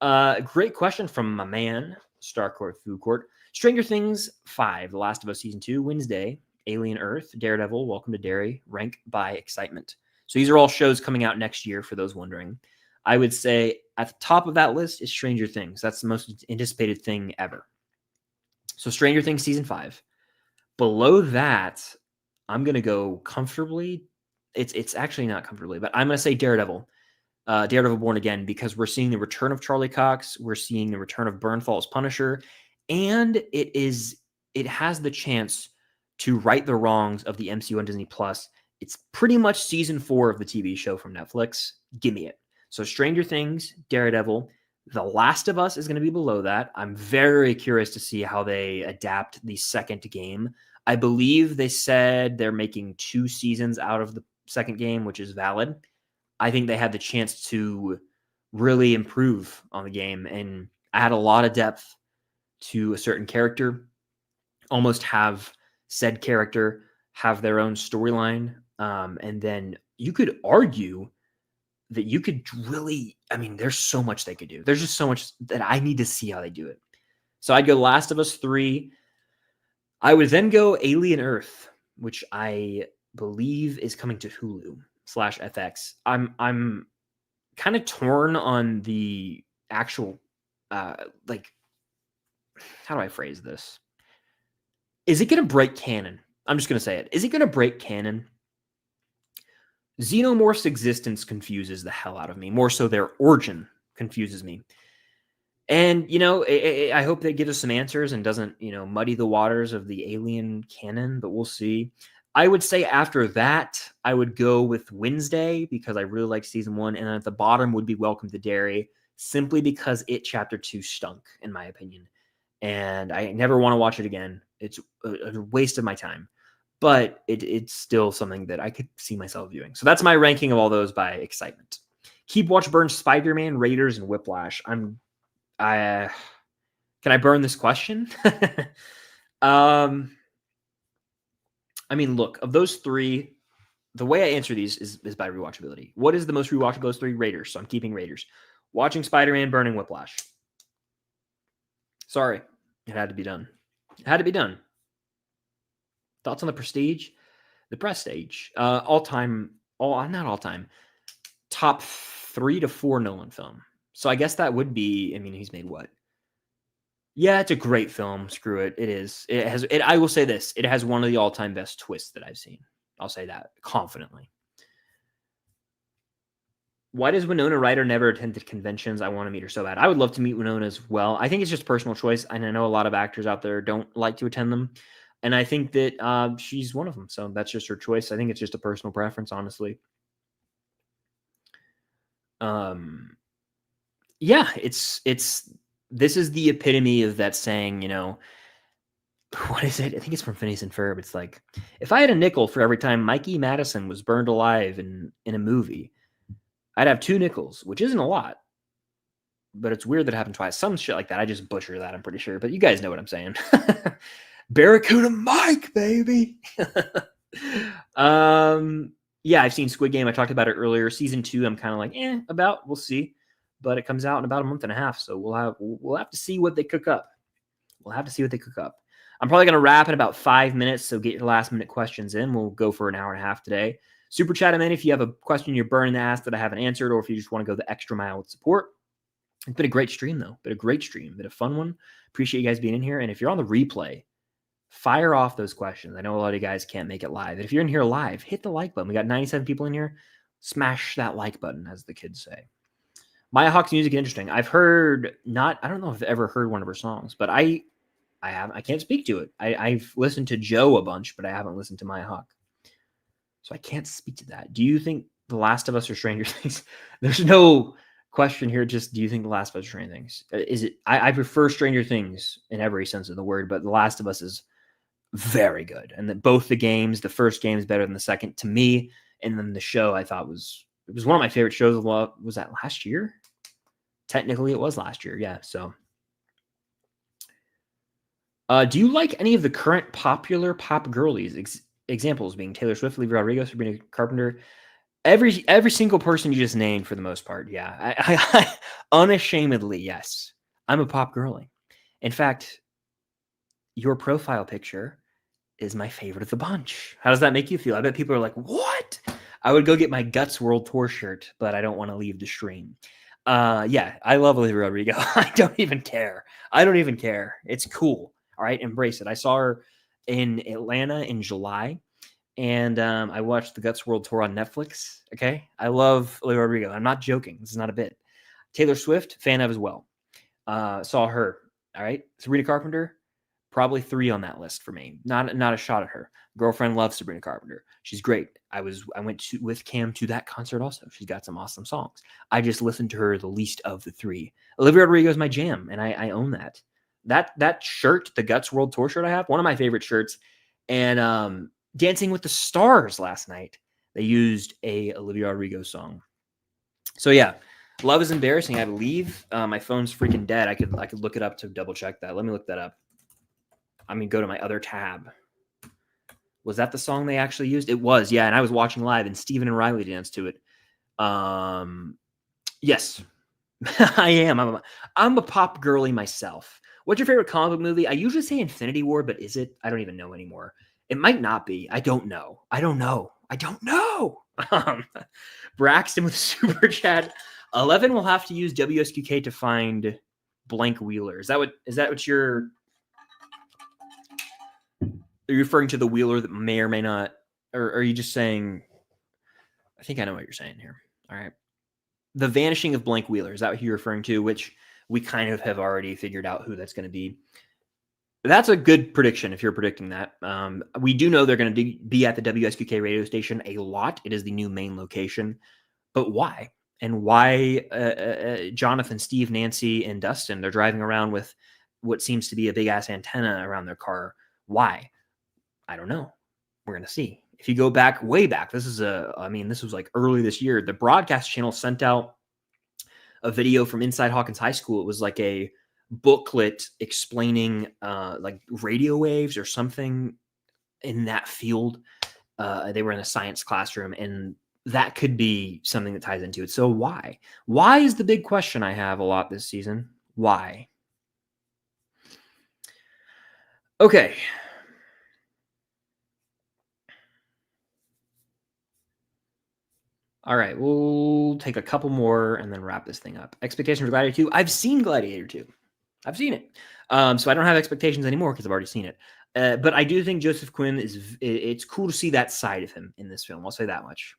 it. Great question from my man, Starcourt Food Court. Stranger Things 5, The Last of Us Season 2, Wednesday, Alien Earth, Daredevil, Welcome to Derry, rank by excitement. So these are all shows coming out next year, for those wondering. I would say at the top of that list is Stranger Things. That's the most anticipated thing ever. So Stranger Things Season 5. Below that, I'm going to go comfortably. It's actually not comfortably, but I'm going to say Daredevil. Daredevil Born Again, because we're seeing the return of Charlie Cox. We're seeing the return of Bernthal as Punisher. And it has the chance to right the wrongs of the MCU on Disney Plus. It's pretty much season 4 of the TV show from Netflix. Give me it. So Stranger Things, Daredevil, The Last of Us is going to be below that. I'm very curious to see how they adapt the second game. I believe they said they're making 2 seasons out of the second game, which is valid. I think they had the chance to really improve on the game and add a lot of depth to a certain character, almost have said character have their own storyline. And then you could argue that you could really, there's so much they could do. There's just so much that I need to see how they do it. So I'd go Last of Us 3. I would then go Alien Earth, which I believe is coming to Hulu/FX. I'm kind of torn on the actual, how do I phrase this? Is it going to break canon? I'm just going to say it. Is it going to break canon? Xenomorph's existence confuses the hell out of me. More so their origin confuses me. And, I hope they give us some answers and doesn't, muddy the waters of the alien canon, but we'll see. I would say after that, I would go with Wednesday because I really like season 1. And at the bottom would be Welcome to Derry, simply because it chapter 2 stunk, in my opinion. And I never want to watch it again. It's a waste of my time. But it's still something that I could see myself viewing. So that's my ranking of all those by excitement. Keep, Watch, Burn, Spider-Man, Raiders, and Whiplash. Can I burn this question? Look, of those 3, the way I answer these is by rewatchability. What is the most rewatchable of those 3? Raiders. So I'm keeping Raiders. Watching Spider-Man, burning Whiplash. Sorry. It had to be done. Thoughts on The Prestige? The Prestige. Not all time. Top 3 to 4 Nolan film. So I guess that would be, he's made what? Yeah, it's a great film. Screw it. It is. I will say this. It has one of the all-time best twists that I've seen. I'll say that confidently. Why does Winona Ryder never attend conventions? I want to meet her so bad. I would love to meet Winona as well. I think it's just personal choice. And I know a lot of actors out there don't like to attend them. And I think that she's one of them. So that's just her choice. I think it's just a personal preference, honestly. Yeah, it's this is the epitome of that saying, you know, what is it? I think it's from Phineas and Ferb. It's like, if I had a nickel for every time Mikey Madison was burned alive in a movie, I'd have 2 nickels, which isn't a lot, but it's weird that it happened twice. Some shit like that. I just butcher that, I'm pretty sure, but you guys know what I'm saying. Barracuda Mike, baby. Yeah, I've seen Squid Game. I talked about it earlier. Season 2, I'm kind of like, about. We'll see, but it comes out in about a month and a half, so we'll have to see what they cook up. We'll have to see what they cook up. I'm probably going to wrap in about 5 minutes, so get your last minute questions in. We'll go for an hour and a half today. Super chat them in if you have a question you're burning to ask that I haven't answered, or if you just want to go the extra mile with support. It's been a great stream, though. Been a great stream. Been a fun one. Appreciate you guys being in here. And if you're on the replay, fire off those questions. I know a lot of you guys can't make it live. And if you're in here live, hit the like button. We got 97 people in here. Smash that like button, as the kids say. Maya Hawke's music is interesting. I've heard I don't know if I've ever heard one of her songs, but I can't speak to it. I've listened to Joe a bunch, but I haven't listened to Maya Hawke. So I can't speak to that. Do you think The Last of Us or Stranger Things? There's no question here. Just, do you think The Last of Us or Stranger Things? Is it? I prefer Stranger Things in every sense of the word, but The Last of Us is very good. And that both the games, the first game is better than the second to me. And then the show I thought was one of my favorite shows. Was that last year? Technically, it was last year. Yeah. So, do you like any of the current popular pop girlies? Examples being Taylor Swift, Olivia Rodrigo, Sabrina Carpenter. Every single person you just named, for the most part. Yeah. I unashamedly, yes. I'm a pop girly. In fact, your profile picture is my favorite of the bunch. How does that make you feel? I bet people are like, what? I would go get my Guts World Tour shirt, but I don't want to leave the stream. Yeah, I love Olivia Rodrigo. I don't even care. It's cool. All right, embrace it. I saw her in Atlanta in July, and I watched the Guts World Tour on Netflix. Okay, I love Olivia Rodrigo. I'm not joking. This is not a bit. Taylor Swift, fan of as well. Saw her. All right, Sabrina Carpenter, probably 3 on that list for me. Not a shot at her. Girlfriend loves Sabrina Carpenter. She's great. I went with Cam to that concert also. She's got some awesome songs. I just listened to her the least of the 3. Olivia Rodrigo is my jam, and I own that. That shirt, the Guts World Tour shirt I have, one of my favorite shirts. And Dancing with the Stars last night, they used a Olivia Rodrigo song. So yeah, Love is Embarrassing, I believe. My phone's freaking dead. I could look it up to double check that. Let me look that up. I'm going to go to my other tab. Was that the song they actually used? It was, yeah. And I was watching live, and Steven and Riley danced to it. Yes, I am. I'm a pop girly myself. What's your favorite comic book movie? I usually say Infinity War, but is it? I don't even know anymore. It might not be. I don't know. Braxton with super chat. 11 will have to use WSQK to find blank Wheeler. Is that what you're? Are you referring to the Wheeler that may or may not, or are you just saying? I think I know what you're saying here. All right. The Vanishing of Blank Wheeler. Is that what you're referring to? Which we kind of have already figured out who that's going to be. That's a good prediction if you're predicting that. We do know they're going to be at the WSQK radio station a lot. It is the new main location. But why? And why Jonathan, Steve, Nancy, and Dustin, they're driving around with what seems to be a big-ass antenna around their car. Why? I don't know. We're going to see. If you go back, way back, this was like early this year. The broadcast channel sent out a video from inside Hawkins High School. It was like a booklet explaining like radio waves or something in that field. They were in a science classroom, and that could be something that ties into it. So why? Why is the big question I have a lot this season. Why? Okay. All right, we'll take a couple more and then wrap this thing up. Expectations for Gladiator 2. I've seen Gladiator 2. I've seen it. So I don't have expectations anymore because I've already seen it. But I do think Joseph Quinn it's cool to see that side of him in this film. I'll say that much.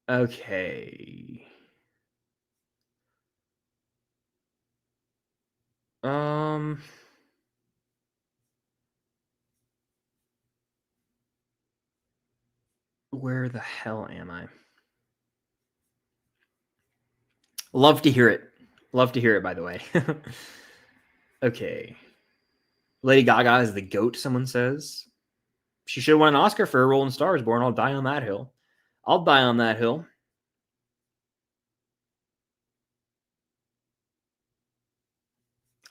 Okay. Where the hell am I? Love to hear it. Love to hear it, by the way. Okay. Lady Gaga is the GOAT, someone says. She should have won an Oscar for her role in Star is Born. I'll die on that hill. I'll die on that hill.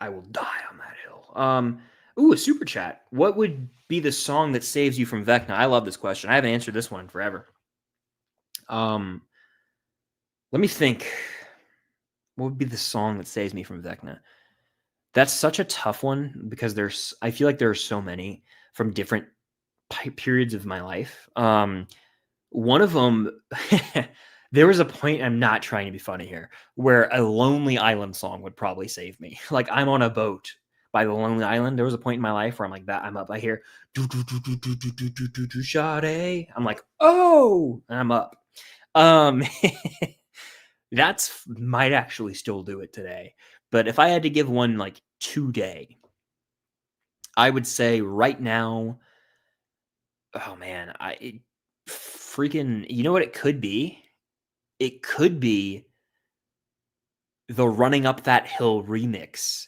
I will die on that hill. Ooh, a super chat. What would be the song that saves you from Vecna? I love this question. I haven't answered this one forever. Let me think. What would be the song that saves me from Vecna? That's such a tough one because I feel like there are so many from different periods of my life. One of them, there was a point, I'm not trying to be funny here, where a Lonely Island song would probably save me. Like I'm on a boat by the Lonely Island. There was a point in my life where I'm like that. I'm up. I hear do do do do do do do do do do Sade. I'm like, oh, and I'm up. That's might actually still do it today. But if I had to give one like today, I would say right now, oh man, you know what it could be? It could be the Running Up That Hill remix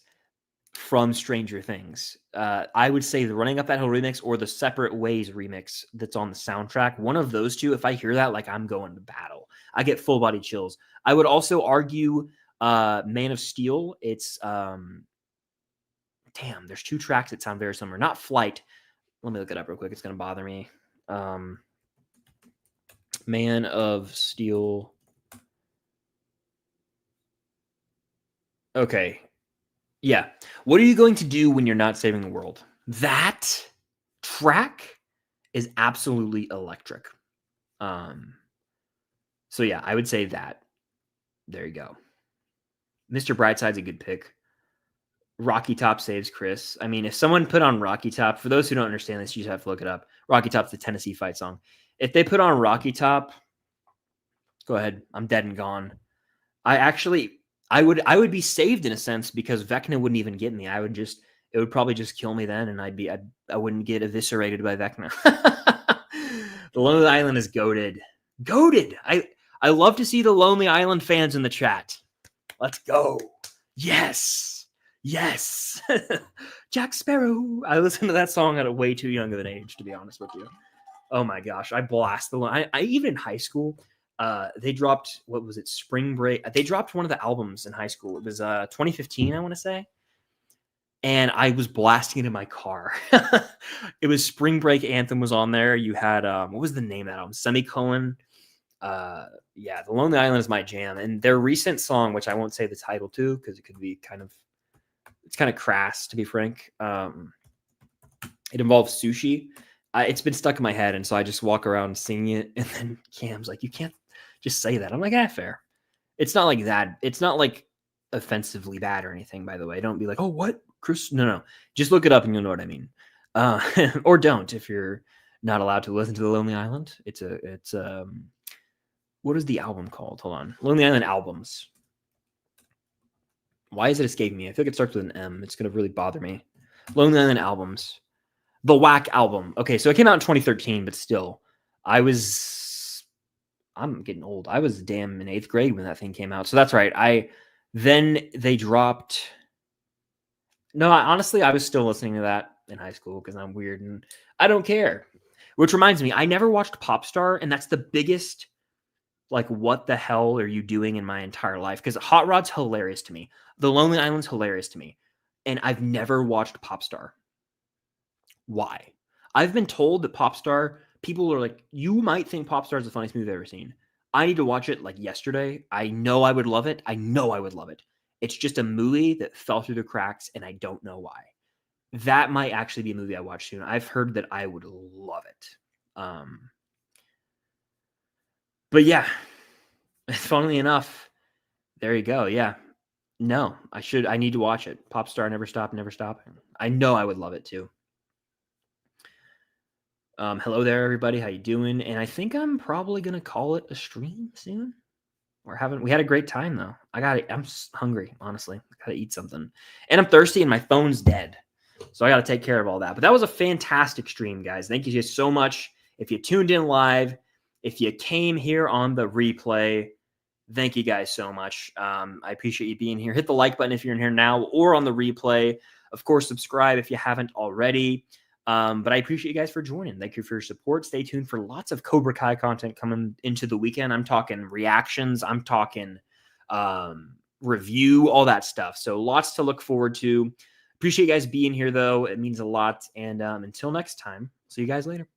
from Stranger Things. I would say the Running Up That Hill remix or the Separate Ways remix that's on the soundtrack. One of those two, if I hear that, like I'm going to battle. I get full body chills. I would also argue Man of Steel. It's damn, there's two tracks that sound very similar. Not Flight. Let me look it up real quick. It's going to bother me. Man of Steel. Okay. Yeah. What are you going to do when you're not saving the world? That track is absolutely electric. So yeah, I would say that. There you go. Mr. Brightside's a good pick. Rocky Top saves Chris. I mean, if someone put on Rocky Top, for those who don't understand this, you just have to look it up. Rocky Top's the Tennessee fight song. If they put on Rocky Top, go ahead. I'm dead and gone. I would be saved in a sense because Vecna wouldn't even get me. It would probably just kill me then, and I wouldn't get eviscerated by Vecna. The Lonely Island is goated. Goated. I love to see the Lonely Island fans in the chat. Let's go. Yes. Yes. Jack Sparrow. I listened to that song at a way too young of an age, to be honest with you. Oh my gosh. I blast the line. I even in high school, they dropped, what was it? Spring Break. They dropped one of the albums in high school. It was 2015, I want to say. And I was blasting it in my car. It was Spring Break Anthem was on there. You had, what was the name of that album? Semicolon. Yeah, The Lonely Island is my jam. And their recent song, which I won't say the title to because it could be it's kind of crass, to be frank. It involves sushi. It's been stuck in my head, and so I just walk around singing it, and then Cam's like, you can't just say that. I'm like, fair. It's not like that. It's not like offensively bad or anything, by the way. Don't be like, oh, what? Chris? No. Just look it up and you'll know what I mean. Or don't if you're not allowed to listen to The Lonely Island. It's what is the album called? Hold on. Lonely Island albums. Why is it escaping me? I feel like it starts with an M. It's going to really bother me. Lonely Island albums. The Whack album. Okay, so it came out in 2013, but still. I'm getting old. I was damn in 8th grade when that thing came out. So that's right. Then they dropped. No, honestly, I was still listening to that in high school because I'm weird and I don't care. Which reminds me, I never watched Popstar, and that's the biggest, like, what the hell are you doing in my entire life? Because Hot Rod's hilarious to me. The Lonely Island's hilarious to me. And I've never watched Popstar. Why? I've been told that Popstar, people are like, you might think Popstar is the funniest movie I've ever seen. I need to watch it like yesterday. I know I would love it. It's just a movie that fell through the cracks, and I don't know why. That might actually be a movie I watch soon. I've heard that I would love it. But yeah, funnily enough, there you go. Yeah. No, I need to watch it. Popstar, Never Stop, Never Stop. I know I would love it too. Hello there, everybody. How you doing? And I think I'm probably going to call it a stream soon. We had a great time though. I'm hungry, honestly. I got to eat something. And I'm thirsty and my phone's dead. So I got to take care of all that. But that was a fantastic stream, guys. Thank you guys so much. If you tuned in live, if you came here on the replay, Thank you guys so much. I appreciate you being here. Hit the like button if you're in here now or on the replay. Of course, subscribe if you haven't already. But I appreciate you guys for joining. Thank you for your support. Stay tuned for lots of Cobra Kai content coming into the weekend. I'm talking reactions. I'm talking review, all that stuff. So lots to look forward to. Appreciate you guys being here, though. It means a lot. And until next time, see you guys later.